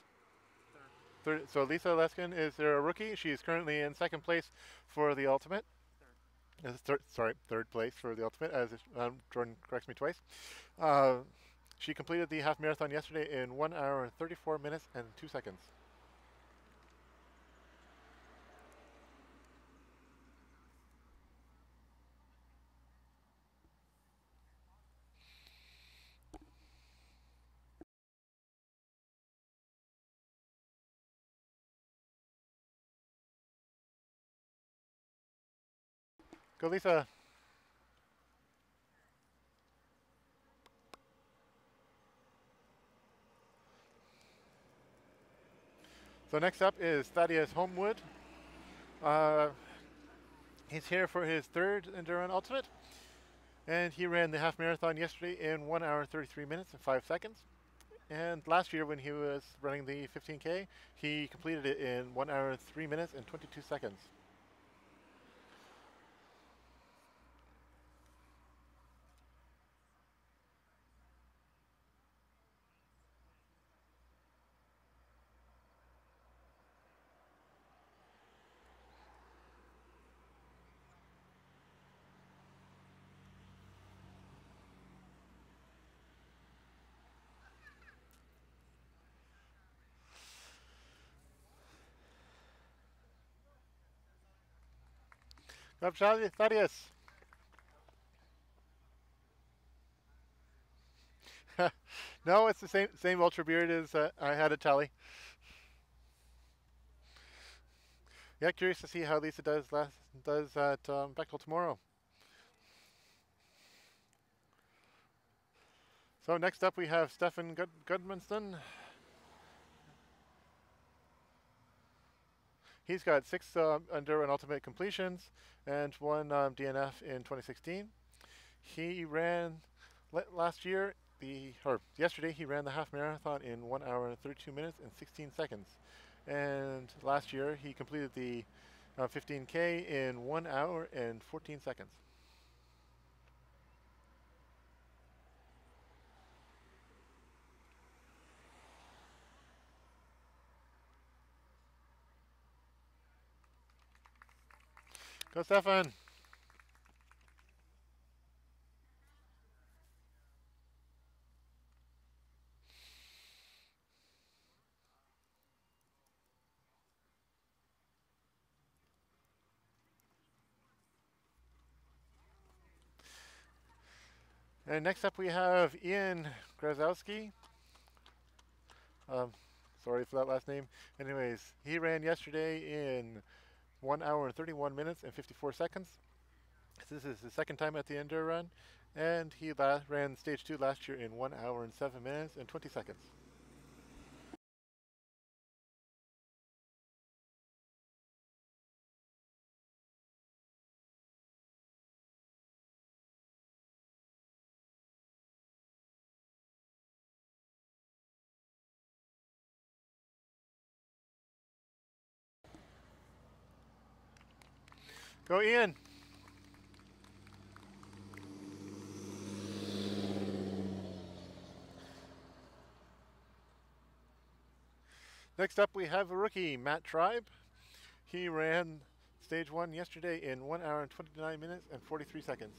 Third. So Lisa Leskin is a rookie. She's currently in 2nd place for the Ultimate. Third place for the Ultimate, as Jordan corrects me twice. She completed the half marathon yesterday in 1 hour 34 minutes and 2 seconds. Go, Lisa. So next up is Thaddeus Homewood. He's here for his 3rd ENDURrun Ultimate, and he ran the half marathon yesterday in 1 hour 33 minutes and 5 seconds. And last year when he was running the 15K, he completed it in 1 hour 3 minutes and 22 seconds. Good job, Thaddeus. No, it's the same ultra beard as I had at Tally. Yeah, curious to see how Lisa does at Bechtel tomorrow. So next up we have Stefan Gudmundsson. He's got 6 ENDURrun Ultimate completions and 1 DNF in 2016. He ran yesterday he ran the half marathon in 1 hour 32 minutes and 16 seconds. And last year he completed the 15K in 1 hour and 14 seconds. Go, Stefan. And next up we have Ian Grazowski. Sorry for that last name. Anyways, he ran yesterday in 1 hour and 31 minutes and 54 seconds. This is his second time at the ENDURrun, and he ran stage 2 last year in 1 hour and 7 minutes and 20 seconds. Go Ian! Next up we have a rookie, Matt Tribe. He ran stage 1 yesterday in 1 hour and 29 minutes and 43 seconds.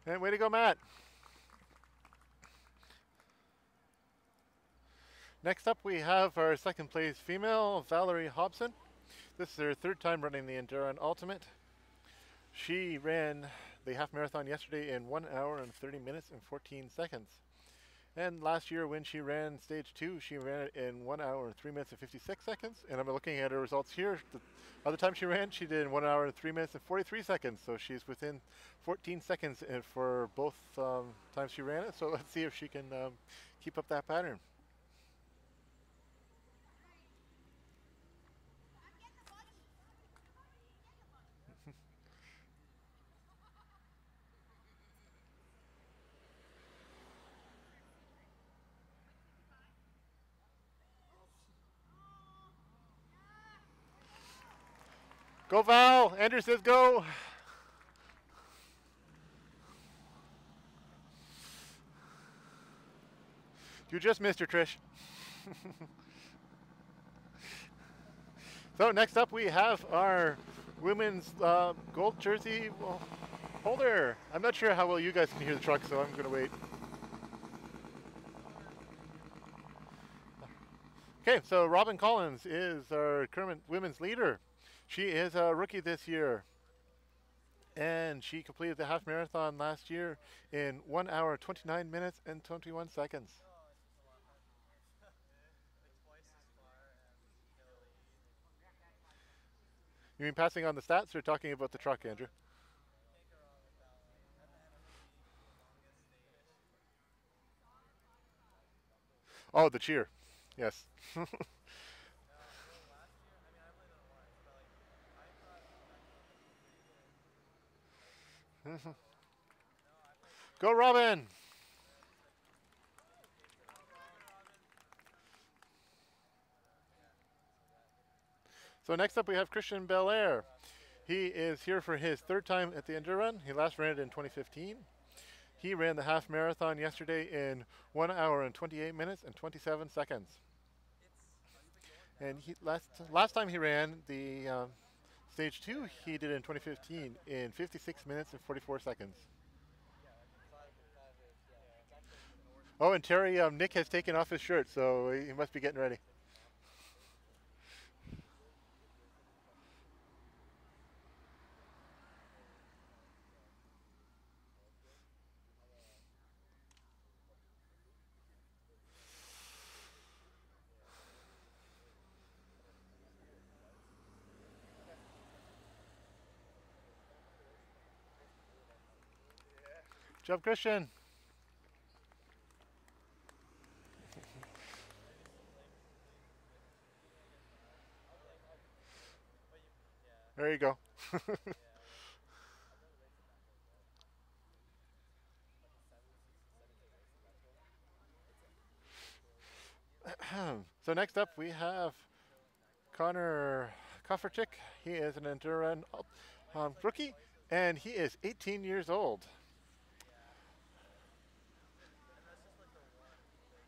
And way to go, Matt. Next up we have our second place female, Valerie Hobson. This is her third time running the ENDURrun Ultimate. She ran the half marathon yesterday in 1 hour and 30 minutes and 14 seconds. And last year when she ran stage 2, she ran it in 1 hour and 3 minutes and 56 seconds. And I'm looking at her results here. The other time she ran, she did in 1 hour and 3 minutes and 43 seconds. So she's within 14 seconds for both times she ran it. So let's see if she can keep up that pattern. Go Val! Andrew says go! You just missed her, Trish. So next up we have our women's gold jersey holder. I'm not sure how well you guys can hear the truck, so I'm going to wait. Okay, so Robin Collins is our current women's leader. She is a rookie this year, and she completed the half marathon last year in 1 hour, 29 minutes, and 21 seconds. You mean passing on the stats or talking about the truck, Andrew? Oh, the cheer. Yes. Go, Robin! So next up we have Christian Belair. He is here for his third time at the ENDURrun. He last ran it in 2015. He ran the half marathon yesterday in 1 hour and 28 minutes and 27 seconds. And last time he ran the stage 2, he did it in 2015 in 56 minutes and 44 seconds. Oh, and Terry, Nick has taken off his shirt, so he must be getting ready. Jump, Christian. There you go. So next up we have Connor Kofferchick. He is an ENDURrun rookie, and he is 18 years old.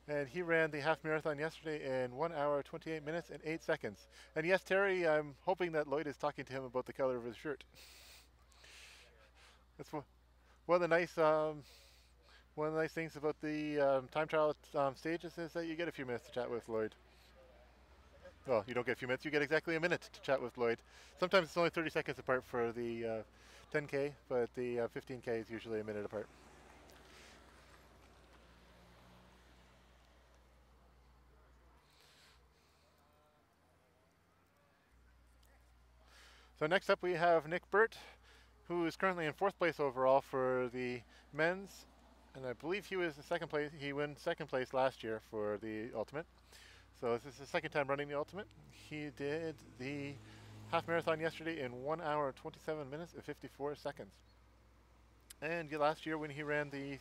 And he ran the half marathon yesterday in 1 hour, 28 minutes, and 8 seconds. And yes, Terry, I'm hoping that Lloyd is talking to him about the color of his shirt. That's one of the nice things about the time trial stages is that you get a few minutes to chat with Lloyd. Well, you don't get a few minutes, you get exactly a minute to chat with Lloyd. Sometimes it's only 30 seconds apart for the 10K, but the 15K is usually a minute apart. So next up we have Nick Burt, who is currently in 4th place overall for the men's, and I believe he was in second place. He won second place last year for the ultimate. So this is his second time running the ultimate. He did the half marathon yesterday in 1 hour, 27 minutes and 54 seconds. And last year when he ran the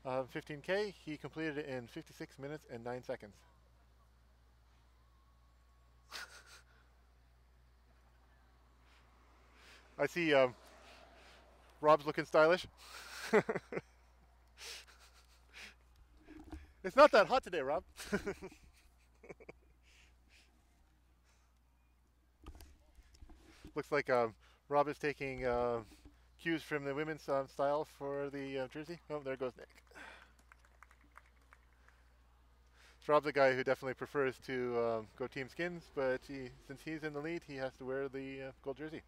15K, he completed it in 56 minutes and 9 seconds. I see Rob's looking stylish. It's not that hot today, Rob. Looks like Rob is taking cues from the women's style for the jersey. Oh, there goes Nick. So Rob's a guy who definitely prefers to go team skins, but since he's in the lead, he has to wear the gold jersey.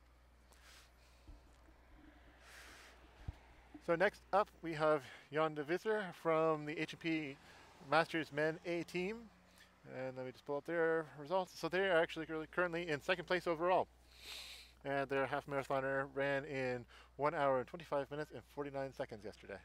So next up, we have Jan de Visser from the H&P Masters Men A team. And let me just pull up their results. So they are actually currently in second place overall. And their half marathoner ran in 1 hour and 25 minutes and 49 seconds yesterday.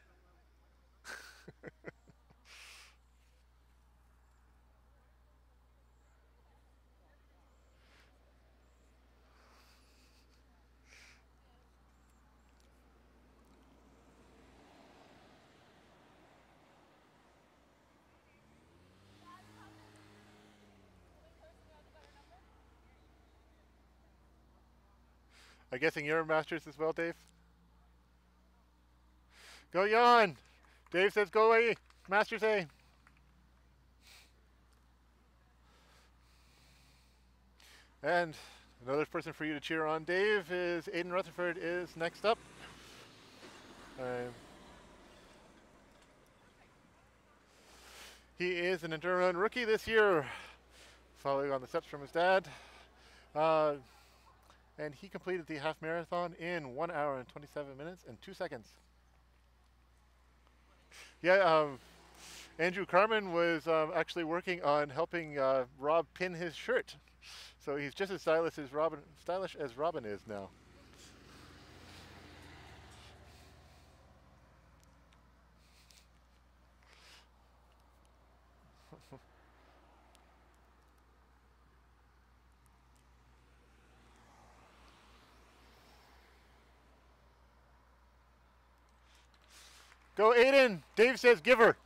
I'm guessing you're Masters as well, Dave? Go Jan! Dave says go A, Masters A. And another person for you to cheer on, Dave, is Aiden Rutherford is next up. He is an ENDURrun rookie this year, following on the steps from his dad. And he completed the half marathon in 1 hour and 27 minutes and 2 seconds. Yeah, Andrew Carmen was actually working on helping Rob pin his shirt. So he's just as stylish as Robin is now. Go Aiden! Dave says give her.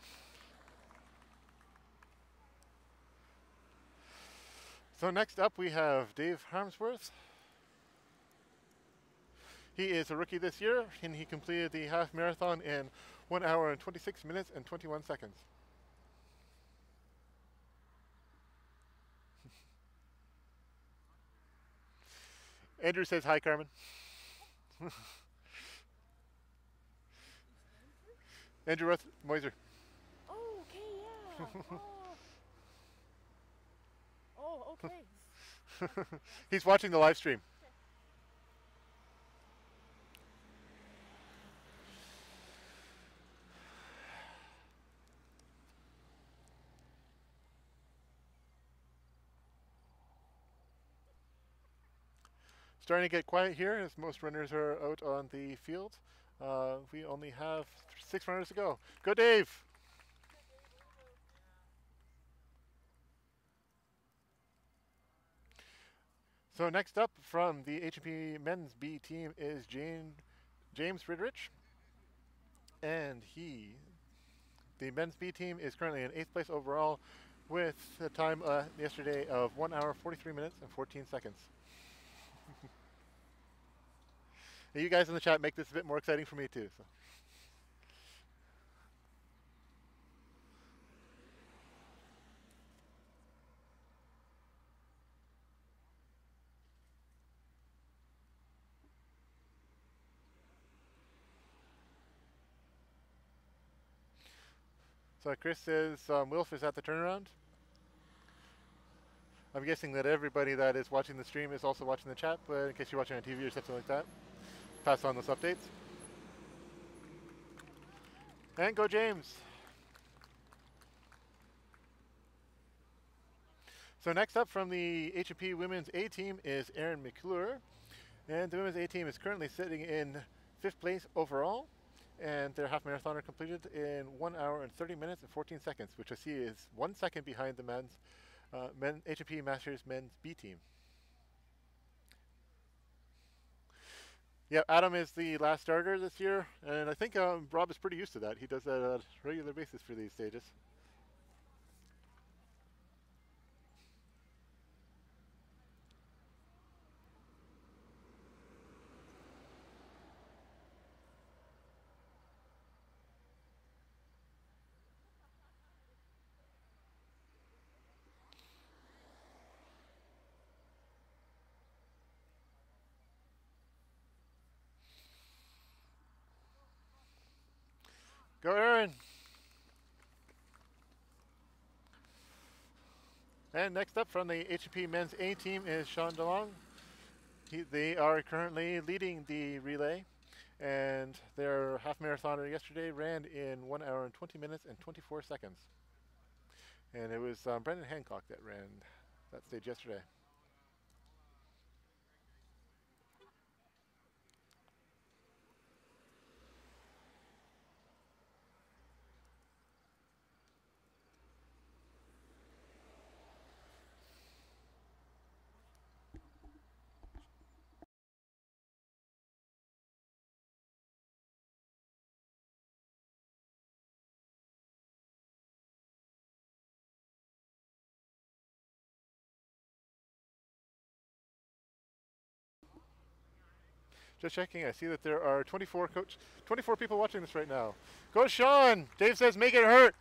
So next up we have Dave Harmsworth. He is a rookie this year, and he completed the half marathon in 1 hour and 26 minutes and 21 seconds. Andrew says hi, Carmen. Andrew Moiser. Oh, okay, yeah. Oh, okay. He's watching the live stream. Starting to get quiet here as most runners are out on the field. We only have 6 runners to go. Go Dave! So next up from the H&P Men's B team is James Friedrich. And the men's B team is currently in 8th place overall with a time yesterday of 1 hour, 43 minutes, and 14 seconds. And you guys in the chat make this a bit more exciting for me too. So Chris says Wilf is at the turnaround. I'm guessing that everybody that is watching the stream is also watching the chat, but in case you're watching on TV or something like that, pass on those updates. And go James! So next up from the H&P Women's A team is Erin McClure. And the Women's A team is currently sitting in 5th place overall. And their half marathoner completed in 1 hour and 30 minutes and 14 seconds, which I see is 1 second behind the men's H&P Masters men's B team. Yeah, Adam is the last starter this year, and I think Rob is pretty used to that. He does that on a regular basis for these stages. Go Aaron! And next up from the H&P Men's A team is Sean DeLong. They are currently leading the relay, and their half marathoner yesterday ran in 1 hour and 20 minutes and 24 seconds. And it was Brendan Hancock that ran that stage yesterday. Just checking, I see that there are 24 people watching this right now. Go Sean! Dave says make it hurt!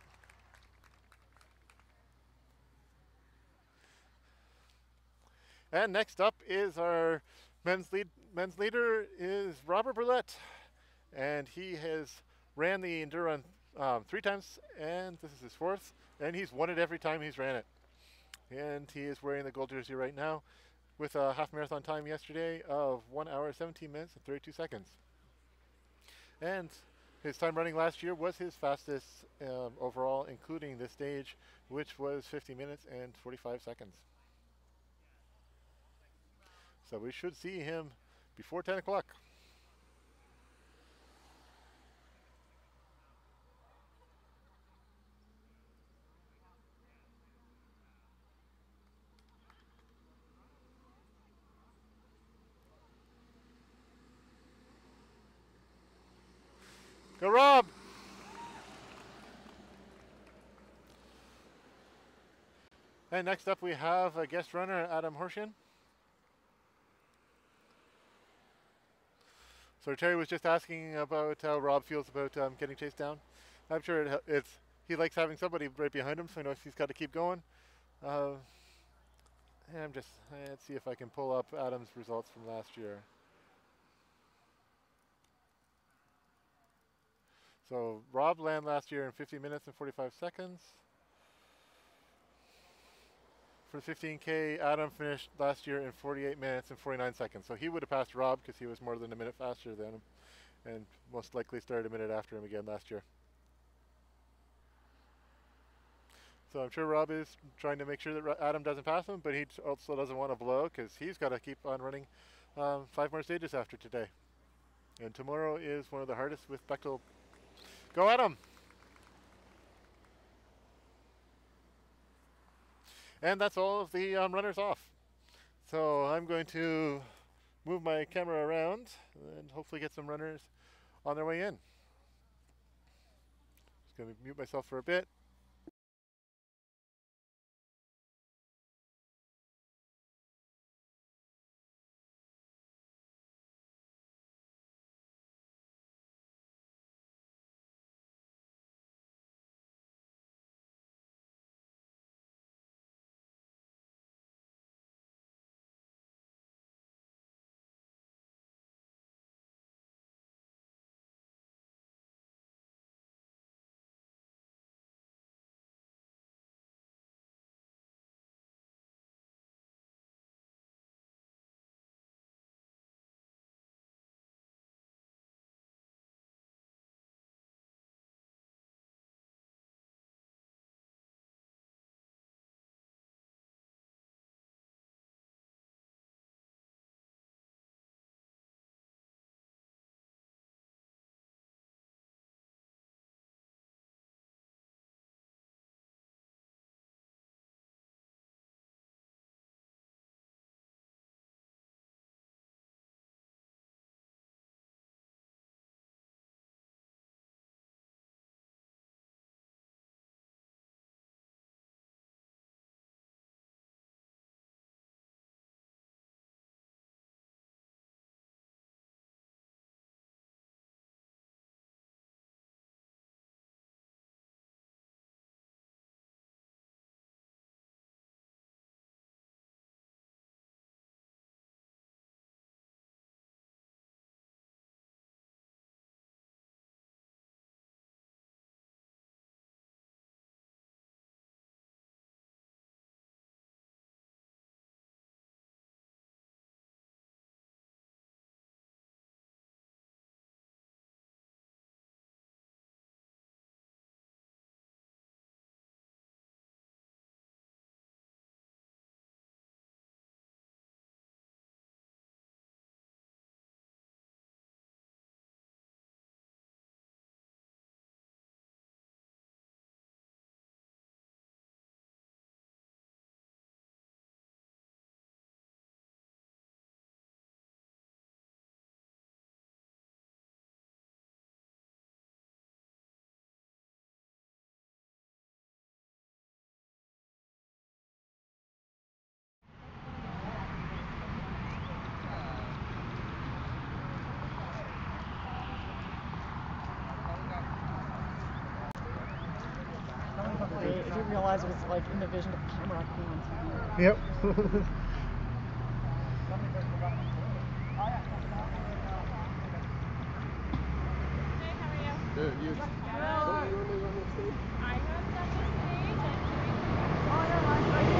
And next up is our men's leader is Robert Burlett. And he has ran the ENDURrun 3 times, and this is his 4th. And he's won it every time he's ran it. And he is wearing the gold jersey right now, with a half marathon time yesterday of 1 hour, 17 minutes, and 32 seconds. And his time running last year was his fastest overall, including this stage, which was 50 minutes and 45 seconds. So we should see him before 10 o'clock. Go Rob! And next up we have a guest runner, Adam Horshin. So Terry was just asking about how Rob feels about getting chased down. I'm sure he likes having somebody right behind him, so he knows he's got to keep going. Let's see if I can pull up Adam's results from last year. So Rob ran last year in 50 minutes and 45 seconds. For the 15K, Adam finished last year in 48 minutes and 49 seconds. So he would have passed Rob because he was more than a minute faster than him, and most likely started a minute after him again last year. So I'm sure Rob is trying to make sure that Adam doesn't pass him, but he also doesn't want to blow because he's got to keep on running 5 more stages after today. And tomorrow is one of the hardest with Bechtel. Go Adam! And that's all of the runners off. So I'm going to move my camera around and hopefully get some runners on their way in. Just going to mute myself for a bit. realize it was like in the vision of the camera being on TV. Yep. Good, you. Well, Don't you normally run this stage? I have done this stage and oh no, I do.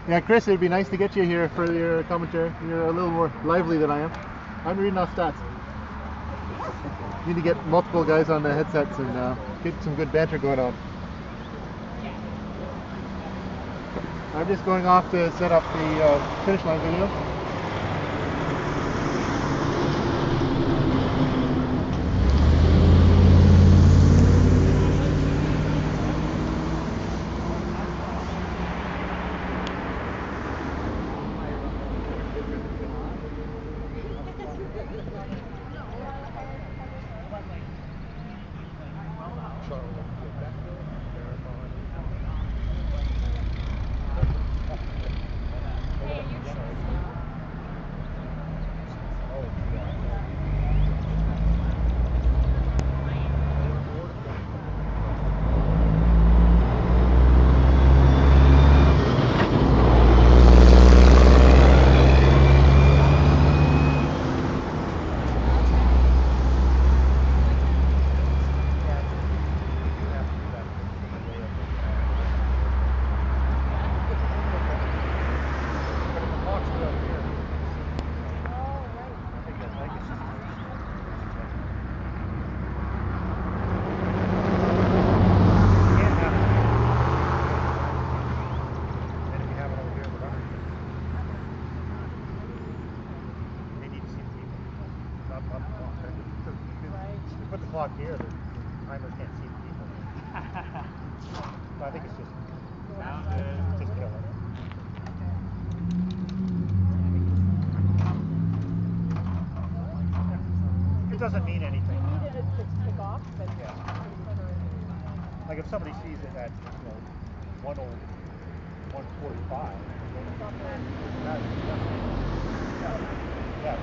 Yeah, Chris, it'd be nice to get you here for your commentary. You're a little more lively than I am. I'm reading off stats. Need to get multiple guys on the headsets and get some good banter going on. I'm just going off to set up the finish line video. Put the clock here, the timers can't see the people. So I think it's just kill it. It doesn't mean anything. You need it to kick off, but Yeah. Like if somebody sees it at 1:45. Yeah.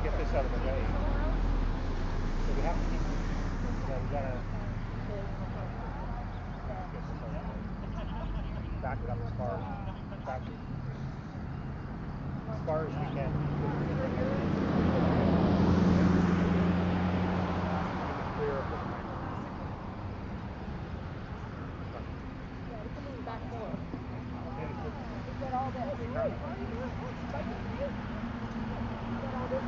Get this out of the way. So we have to keep, we gotta back it up as far as we can. Clear of the back more. We've got all this. We've got all this.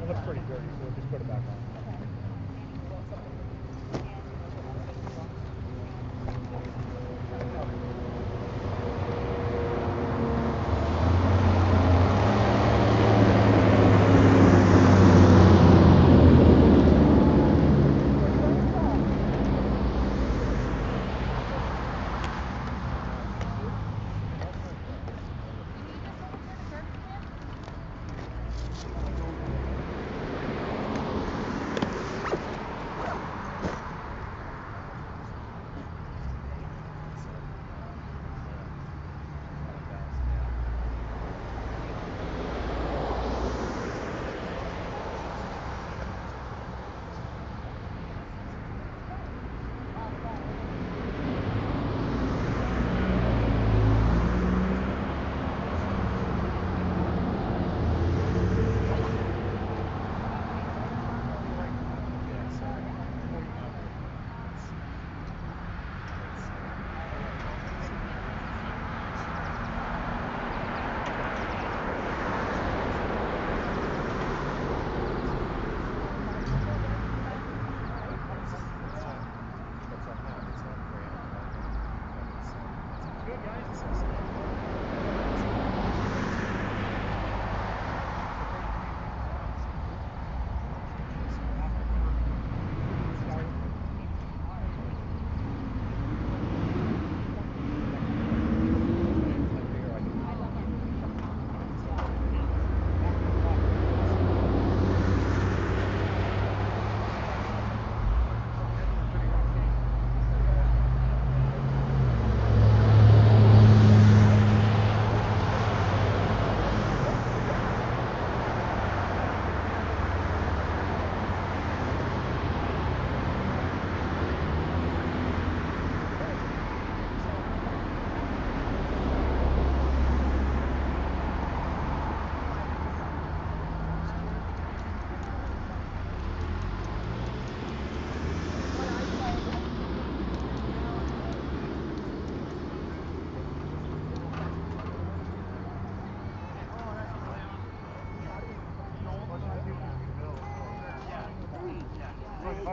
It looks pretty dirty, so we'll just put it back on.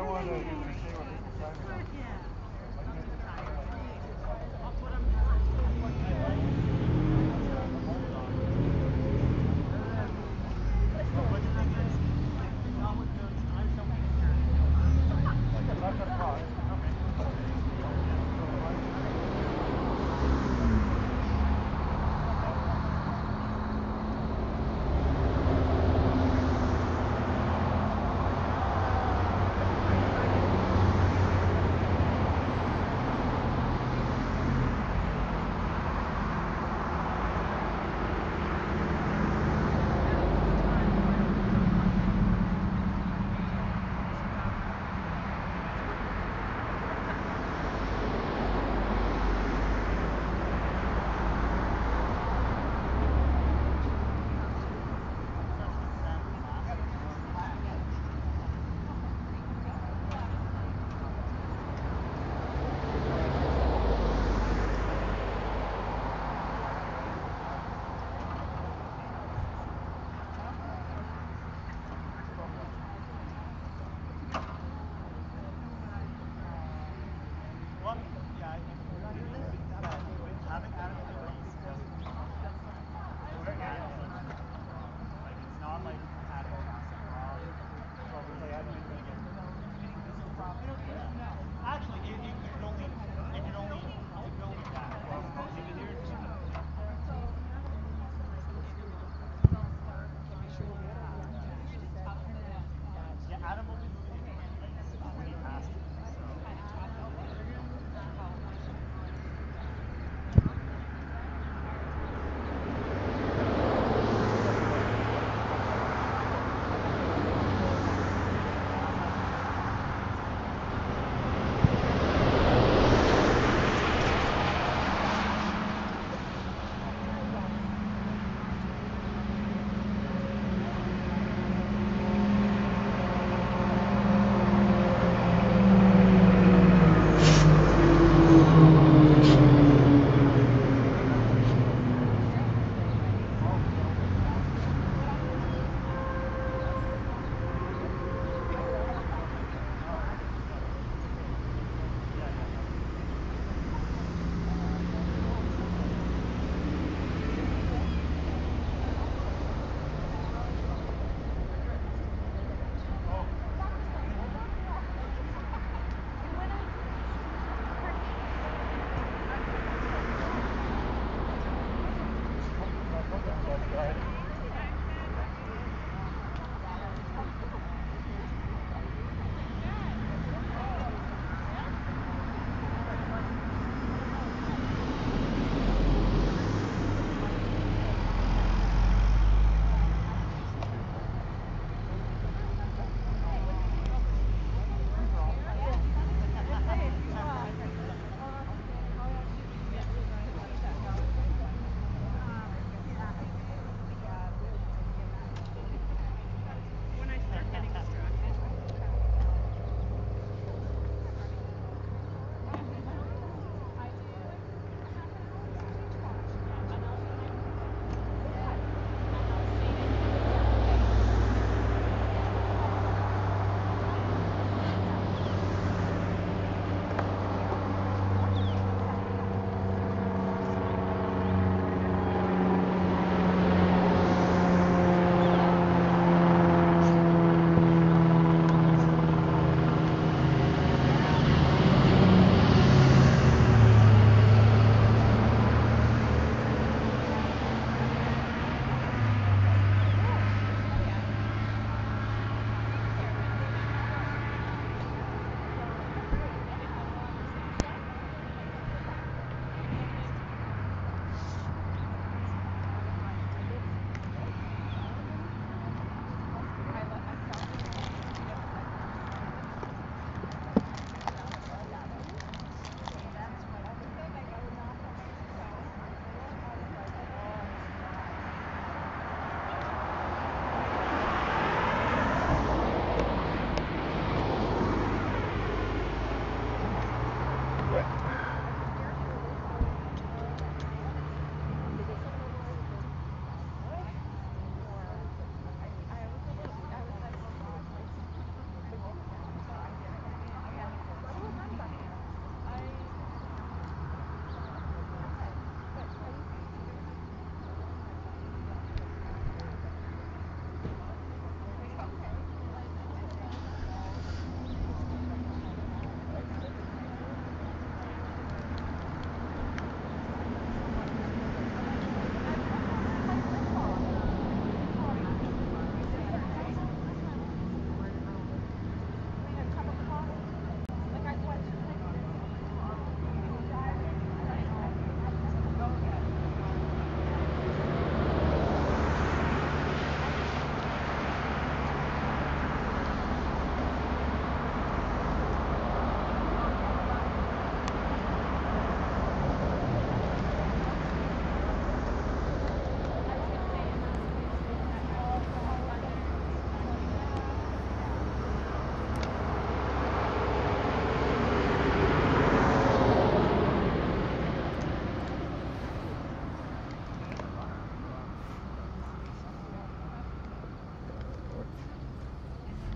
don't want to say what people's time is.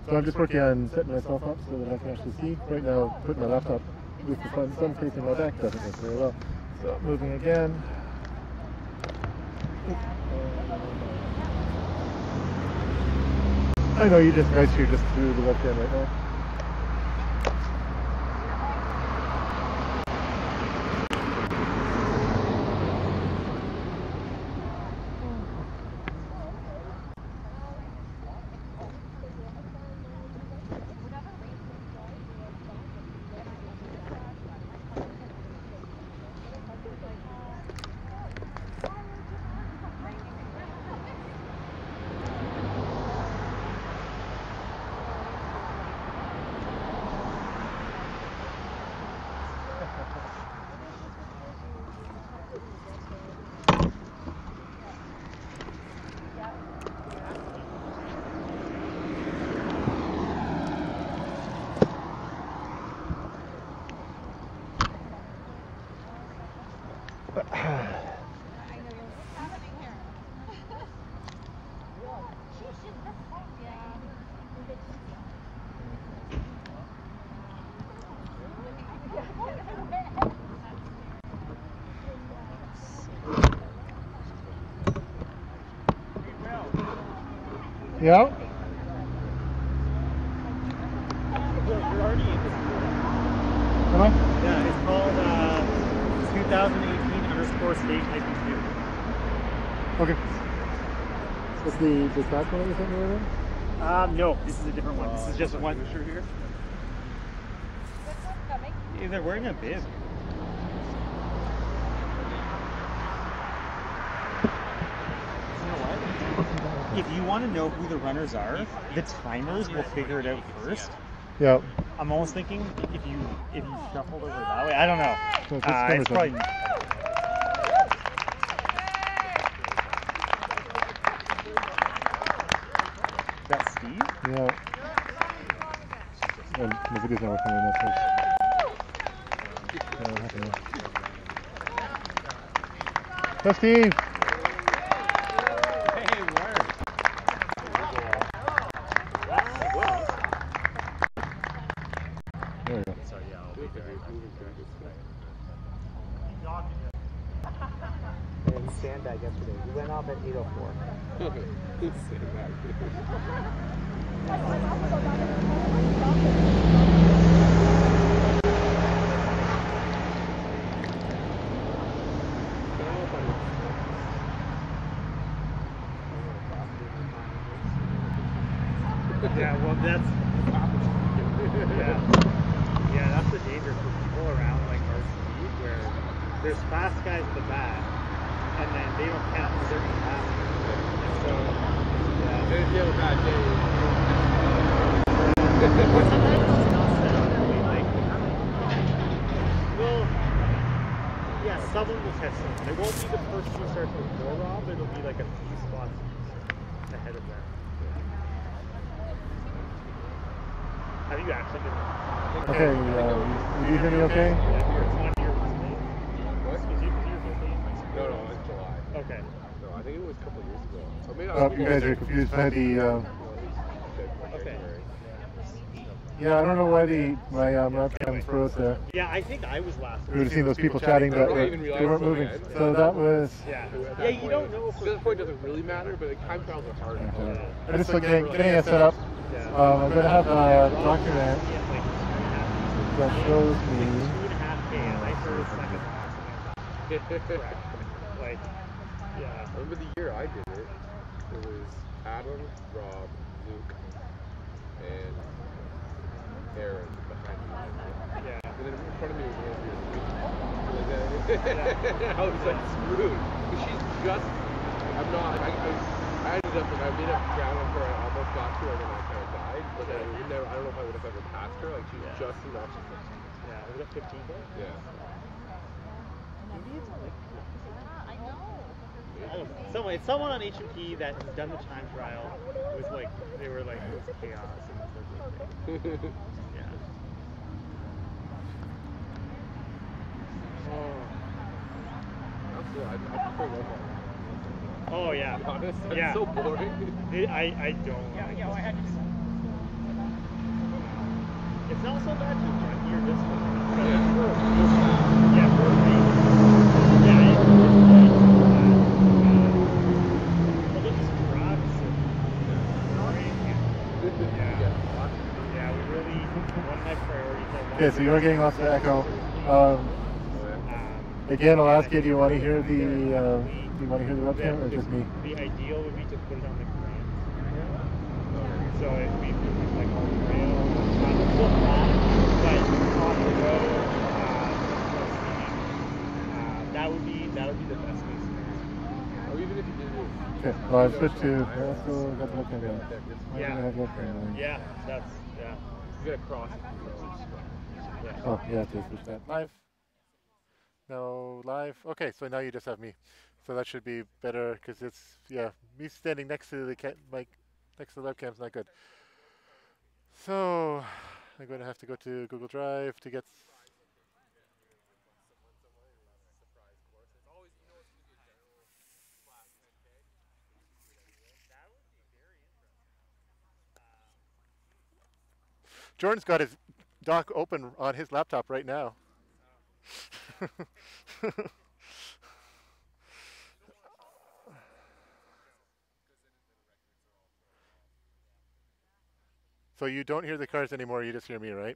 So I'm just working on setting myself up so that I can actually see. Right now, putting my laptop with the sun facing my back doesn't work very well. So moving again. I know you guys are just through the webcam right now. Yeah. You're already in this. Am I? Yeah, it's called 2018_state IPQ. Okay. What's the track one or something like that? No, this is a different one. This is just one. Here. Yeah, they're wearing a bib. If you want to know who the runners are, the timers will figure it out first. Yeah. I'm almost thinking if you shuffled over that way, I don't know. So It's probably. Is that Steve? Yeah. Well, the video's not working right now, so. Hey, Steve! There we go. And sandbag yesterday. We went off at 8:04. Yeah, well, that's yeah, that's the danger for people around like our speed, where there's fast guys at the back, and then they don't count because they're going fast. And so, yeah, there's the other bad day. Sometimes it's not set up that way. Like, well, yeah, someone will catch someone. It won't be the person who starts before Rob. It'll be like a few spots ahead of them. Have you actually been? Okay, you hear me okay? It's on your birthday? What? Is your birthday? No, it's July. Okay. No, I think it was a couple of years ago. Or maybe Oh, you guys are confused by the. Okay. Yeah, I don't know why my webcam froze there. Yeah, I think I was last. We would have seen those people chatting, but I didn't even they weren't moving. So that was. Yeah. Yeah, you don't know if At this point, it doesn't really matter, but time trials are hard. I'm just getting it set up. I'm going to have a document that shows me. 2.5K, and I heard second last. Correct. Like, yeah. I remember the year I did it. It was Adam, Rob, Luke, and Aaron behind me. Yeah. And then in front of me was Andrea. I was like screwed. Because she's just. I'm not. I ended up, I made up ground on her. I almost got to her, and then I kind of died. But then I don't know if I would have ever passed her. Like, she's just enough. Yeah, was it 15K? Yeah. Maybe it's like. I know. It's someone on H&P that has done the time trial. Was like, they were like, it was chaos. And it was like, yeah. That's cool. I prefer local. Oh yeah. To be honest, it's yeah. so boring. I don't. Yeah, I had to. It's not so bad to run here this way. Yeah, real fast. Yeah, for a race. Yeah, it's good. But then just drugs and yeah, we really, one of my priorities are Okay, so you're getting lots of echo. Again, I'll ask you, do you want to hear the webcam or just me? The ideal would be to put it on the ground. So if we put it like on the rail, still flat, but on the road, that would be the best case scenario. Or even if you did it. Okay, well I've switched to, I still got the webcam going. Yeah, that's, yeah. You gotta cross it. Oh, yeah, to switch that. Live. No, live. Okay, so now you just have me. So that should be better because it's, yeah, me standing next to the mic, next to the webcam's not good. So I'm going to have to go to Google Drive to get. Jordan's got his dock open on his laptop right now. So you don't hear the cars anymore, you just hear me, right?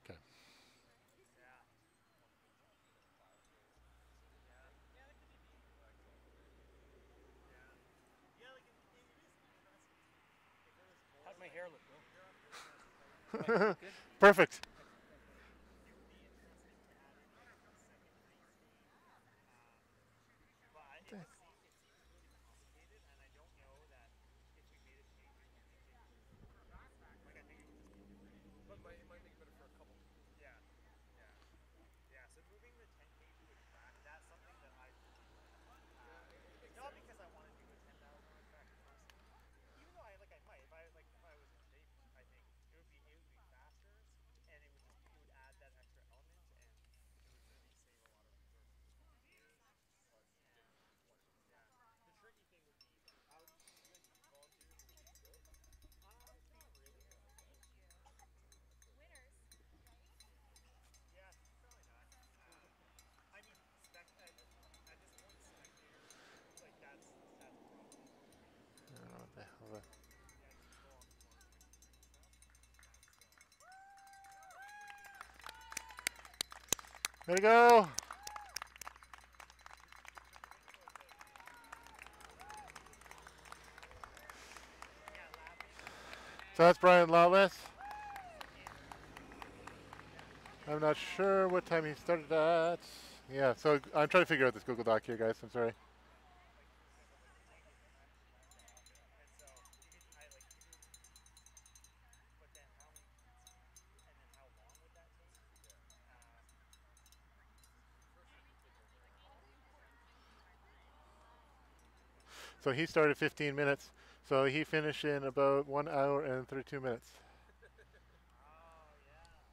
Okay. How'd my hair look, bro? Perfect. There we go. So that's Brian Lawless. I'm not sure what time he started at. Yeah, so I'm trying to figure out this Google Doc here, guys. I'm sorry. So he started 15 minutes. So he finished in about 1 hour and 32 minutes.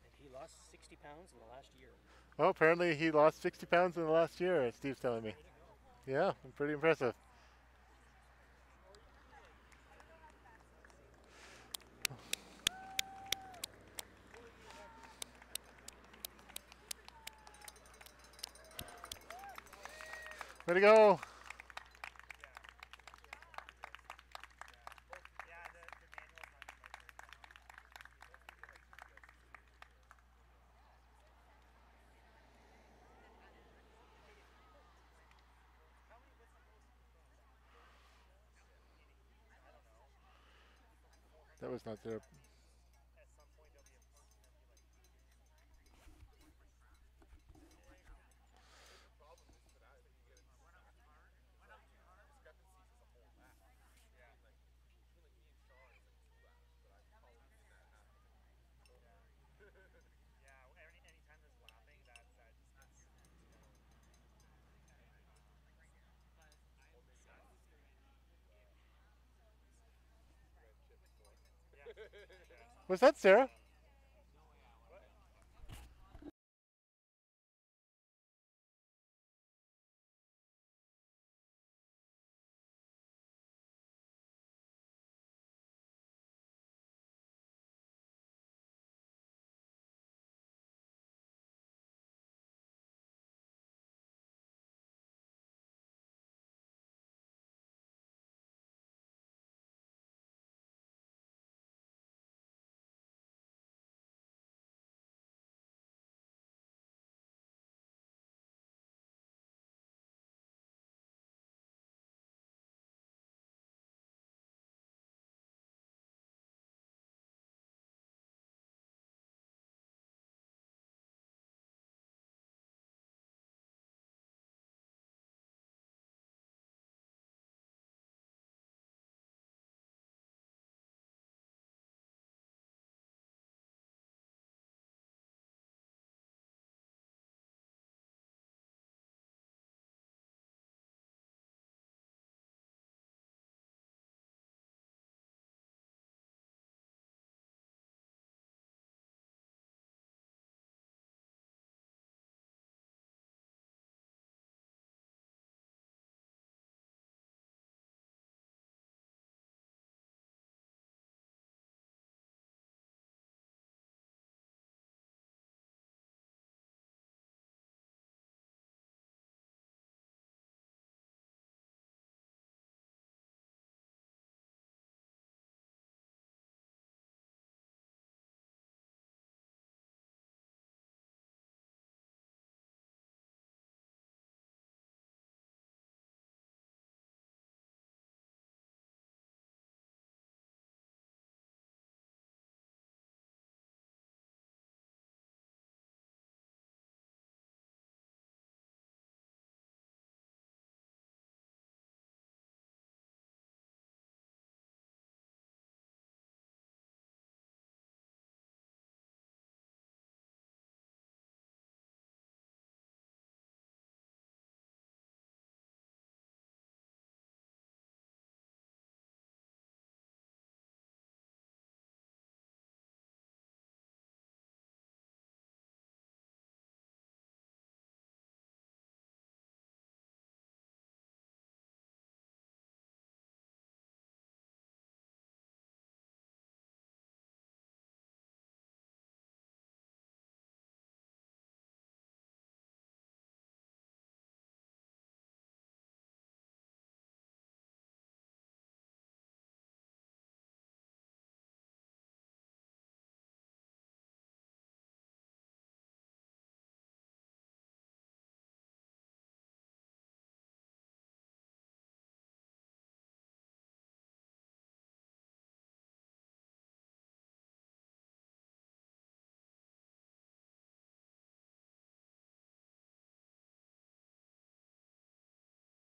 And he lost 60 pounds in the last year. Oh, apparently he lost 60 pounds in the last year, Steve's telling me. Yeah, pretty impressive. Way to go. That was not there. At some point there'll be a point and they'll be like, I think the problem is for that is that you get into some discrepancies as a whole lap. yeah, Between like me and Sean, it's like 2 laps, but I've probably seen that happen like yeah, over. yeah. Anytime there's lapping, that just gets slow. Or maybe So that's the stage to red chips for. yeah, yeah. Was that Sarah?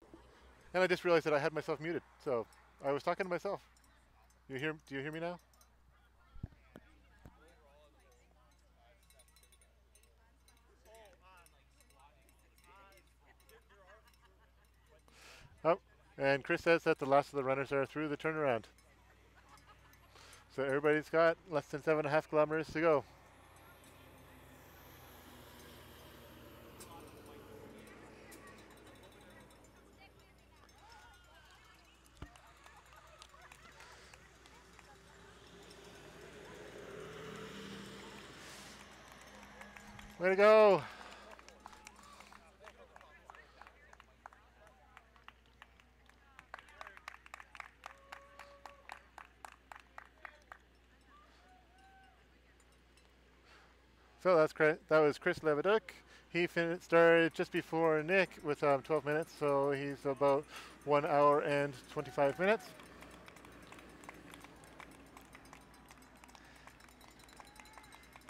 What? And I just realized that I had myself muted, so I was talking to myself. You hear? Do you hear me now? Overall, as a whole, just have to say that as a whole. Oh, there are when Oh, and Chris says that the last of the runners are through the turnaround. So everybody's got less than 7.5 kilometers to go. Way to go! So that was Chris Leviduc. He started just before Nick with 12 minutes, so he's about 1 hour and 25 minutes.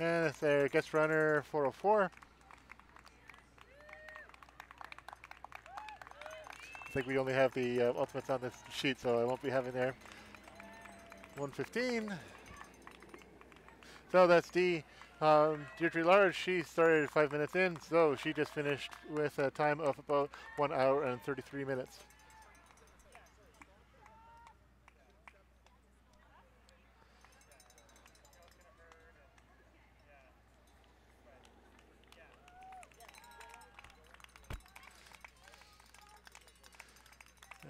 And it's their guest runner 404. I think we only have the ultimates on this sheet, so I won't be having there. 115. So that's D. Deirdre Large, she started 5 minutes in, so she just finished with a time of about 1 hour and 33 minutes.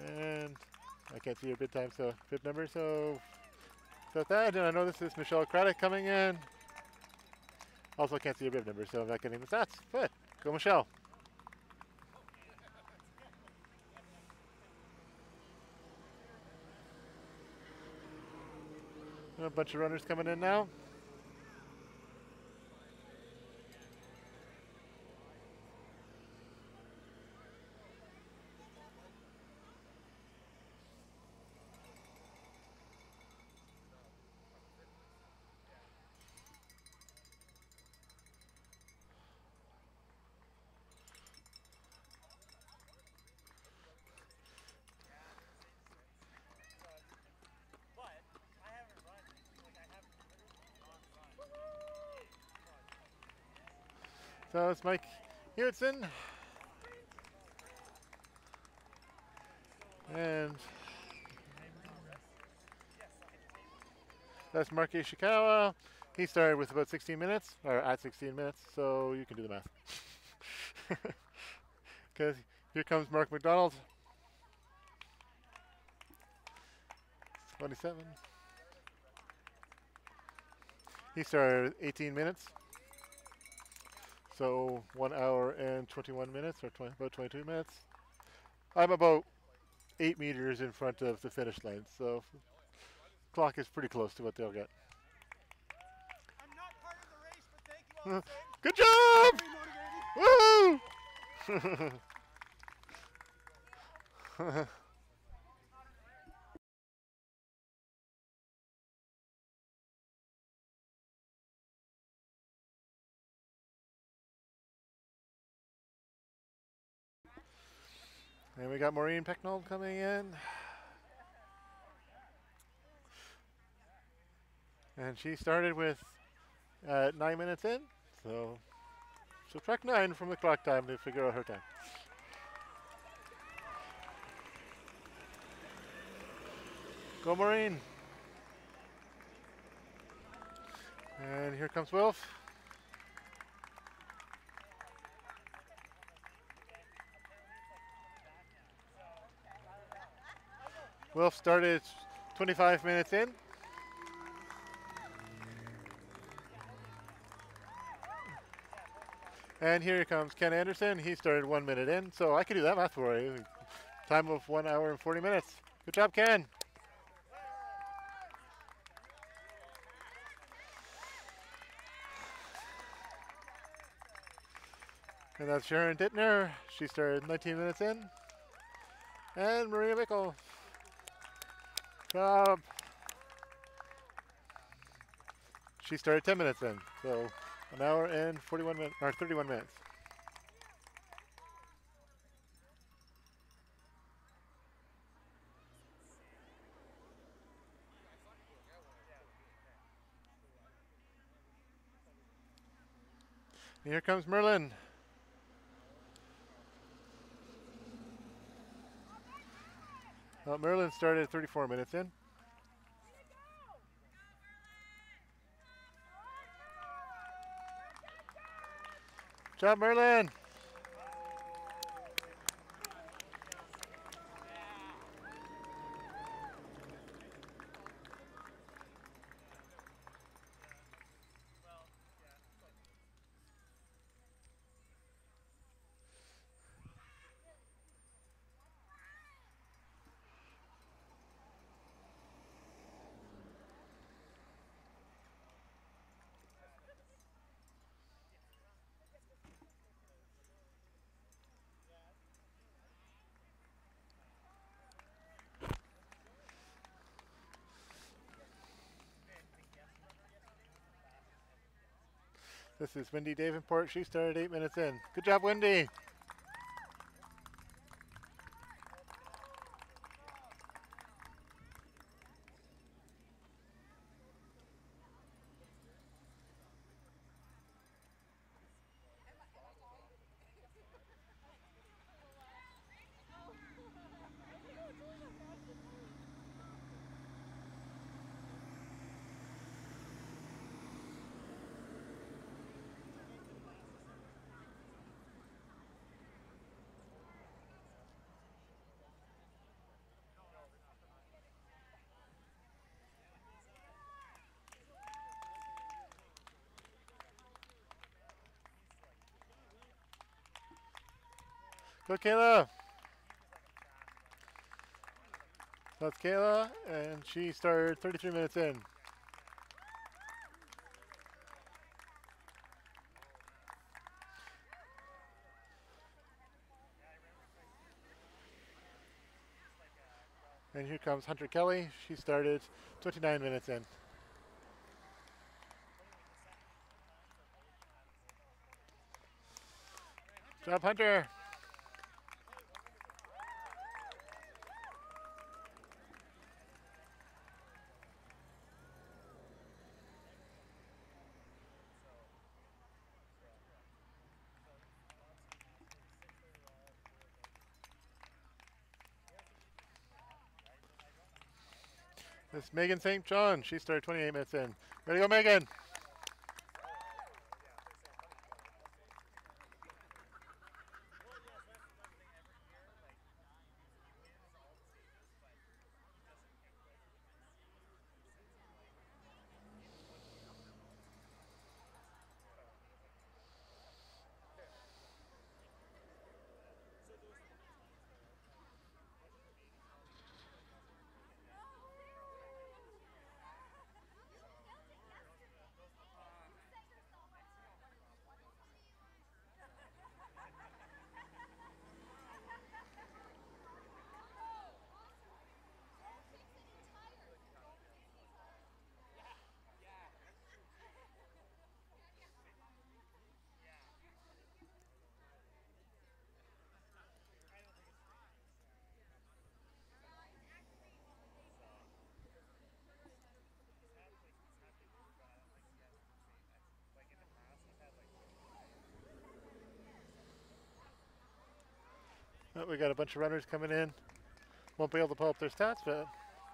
And I can't see your bid time, so bid number, so that, and I know this is Michelle Craddock coming in. Also can't see your bib number, so I'm not getting the stats. But go Michelle. A bunch of runners coming in now. So it's Mike Hewitson. And that's Mark Ishikawa. He started with about 16 minutes, or at 16 minutes, so you can do the math. Because here comes Mark McDonald. 27. He started 18 minutes. So 1 hour and 21 minutes, or about 22 minutes. I'm about 8 meters in front of the finish line, so clock is pretty close to what they'll get. I'm not part of the race, but thank you all the same. Good job! Woo! And we got Maureen Pecknold coming in. And she started with 9 minutes in. So subtract 9 from the clock time to figure out her time. Go Maureen. And here comes Wilf. Wilf started 25 minutes in. And here comes Ken Anderson. He started 1 minute in, so I can do that math for you. Time of 1 hour and 40 minutes. Good job, Ken. And that's Sharon Dittner. She started 19 minutes in. And Maria Bickle. Job. She started 10 minutes in, so 1 hour and 41 minutes, or 31 minutes. And here comes Merlin. Merlin started 34 minutes in. Good job, Merlin. This is Wendy Davenport. She started 8 minutes in. Good job, Wendy. Go, Kayla. That's Kayla, and she started 33 minutes in. And here comes Hunter Kelly. She started 29 minutes in. Job, Hunter. This is Megan St. John. She started 28 minutes in. Ready to go, Megan. Oh, we got a bunch of runners coming in. Won't be able to pull up their stats, but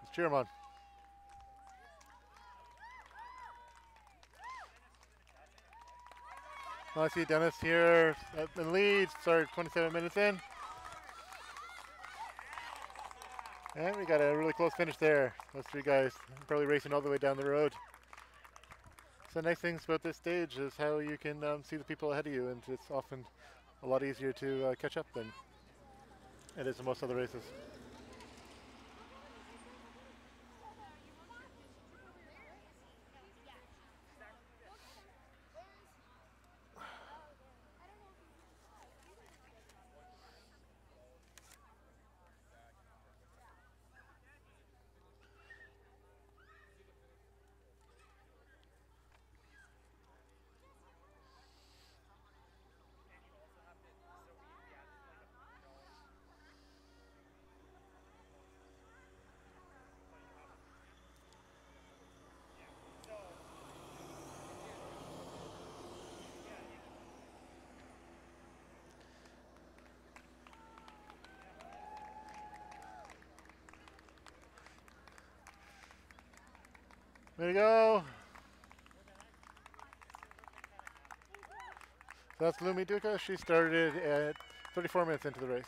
let's cheer them on. Well, I see Dennis here in the lead. Started 27 minutes in. And we got a really close finish there. Those three guys probably racing all the way down the road. So the nice things about this stage is how you can see the people ahead of you, and it's often a lot easier to catch up than it is in most other races. There you go. So that's Lumi Duca. She started at 34 minutes into the race.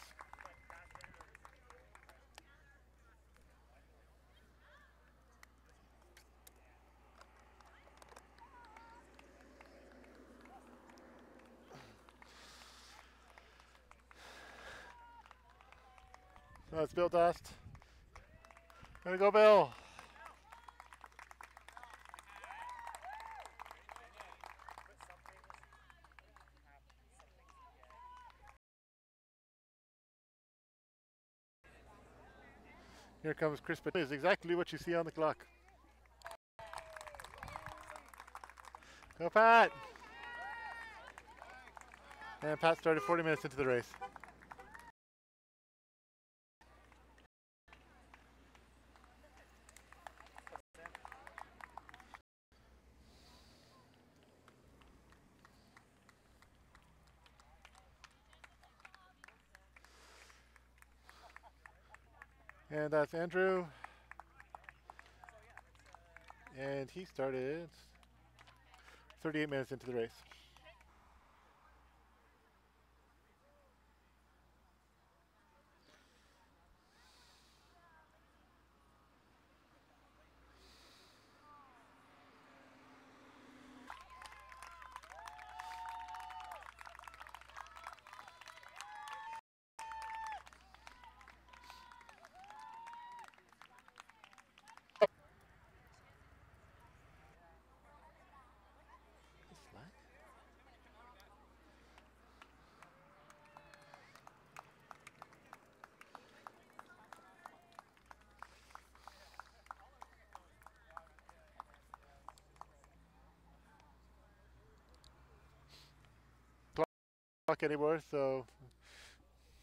So that's Bill Dust. There we go, Bill. Here comes Chris Patel. Is exactly what you see on the clock. Go, Pat. And Pat started 40 minutes into the race. And that's Andrew. And he started 38 minutes into the race. Anymore, so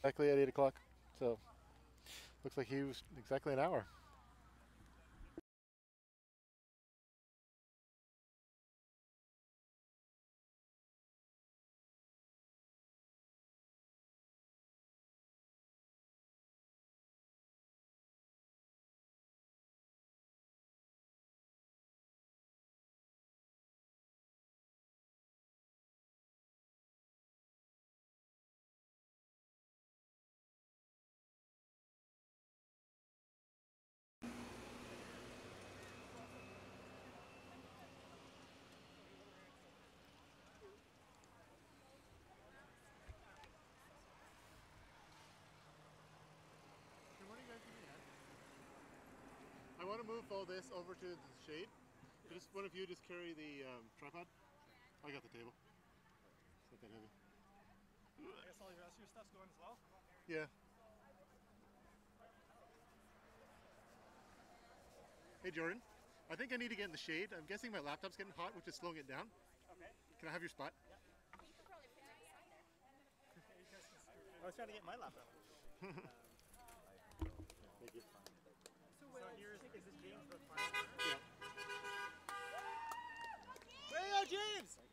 exactly at 8 o'clock. So looks like he was exactly an hour. I want to move all this over to the shade. Just one of you just carry the tripod. I got the table. It's not that heavy. I guess all the rest of your stuff's going as well? Yeah. Hey Jordan, I think I need to get in the shade. I'm guessing my laptop's getting hot, which is slowing it down. Okay. Can I have your spot? I was trying to get my laptop. Thank you. So here's, is this James the final? Yeah. Way to go, James! Way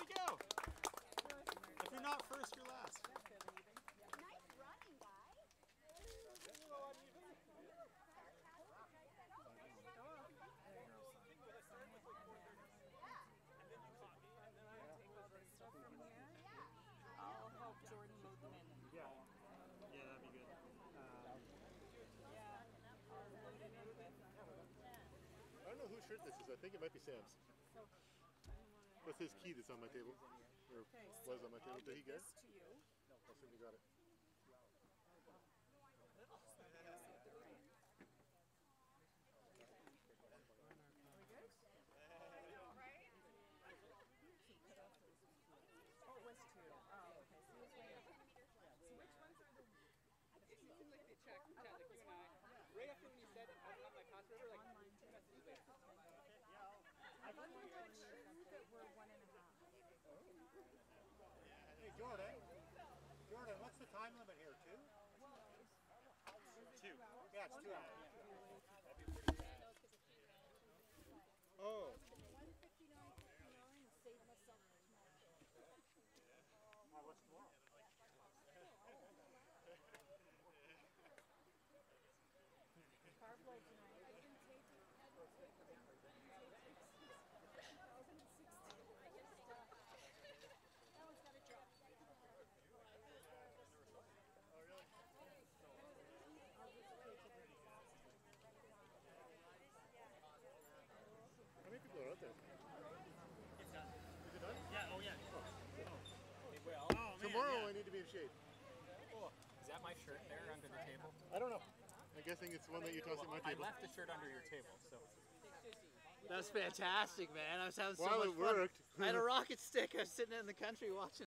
to go! If you're not first, you're last. Nice running, guys. I'll help Jordan load them in. Yeah. Yeah, that'd be good. I don't know whose shirt this is. I think it might be Sam's. That's his key that's on my table. Or was on my table. Did he get it? To you. I assume he got it. Oh, it was two. Oh, okay. So it was way up. So which ones are the... It seemed like they checked, Chad, like you and I. Right after when you said it, I was on my password, like, two messages later. I thought there were two that were 1.5. Hey, Jordan. Jordan, what's the time limit here? 2? 2. Yeah, it's 2 hours. Oh. 1:59:59 save myself tomorrow. What's tomorrow? Carb load tonight. I didn't take it. That one's got a drop. How many people are out there? It's done. Is it done? Yeah, oh yeah. It will. Oh, man, Tomorrow yeah. I need to be in shade. Is that my shirt there under the table? I don't know. I'm guessing it's one that you tossed at my I table. left the shirt under your table, so. That was fantastic, man. I was having so While much it fun. worked. I had a rocket stick. I was sitting in the country watching.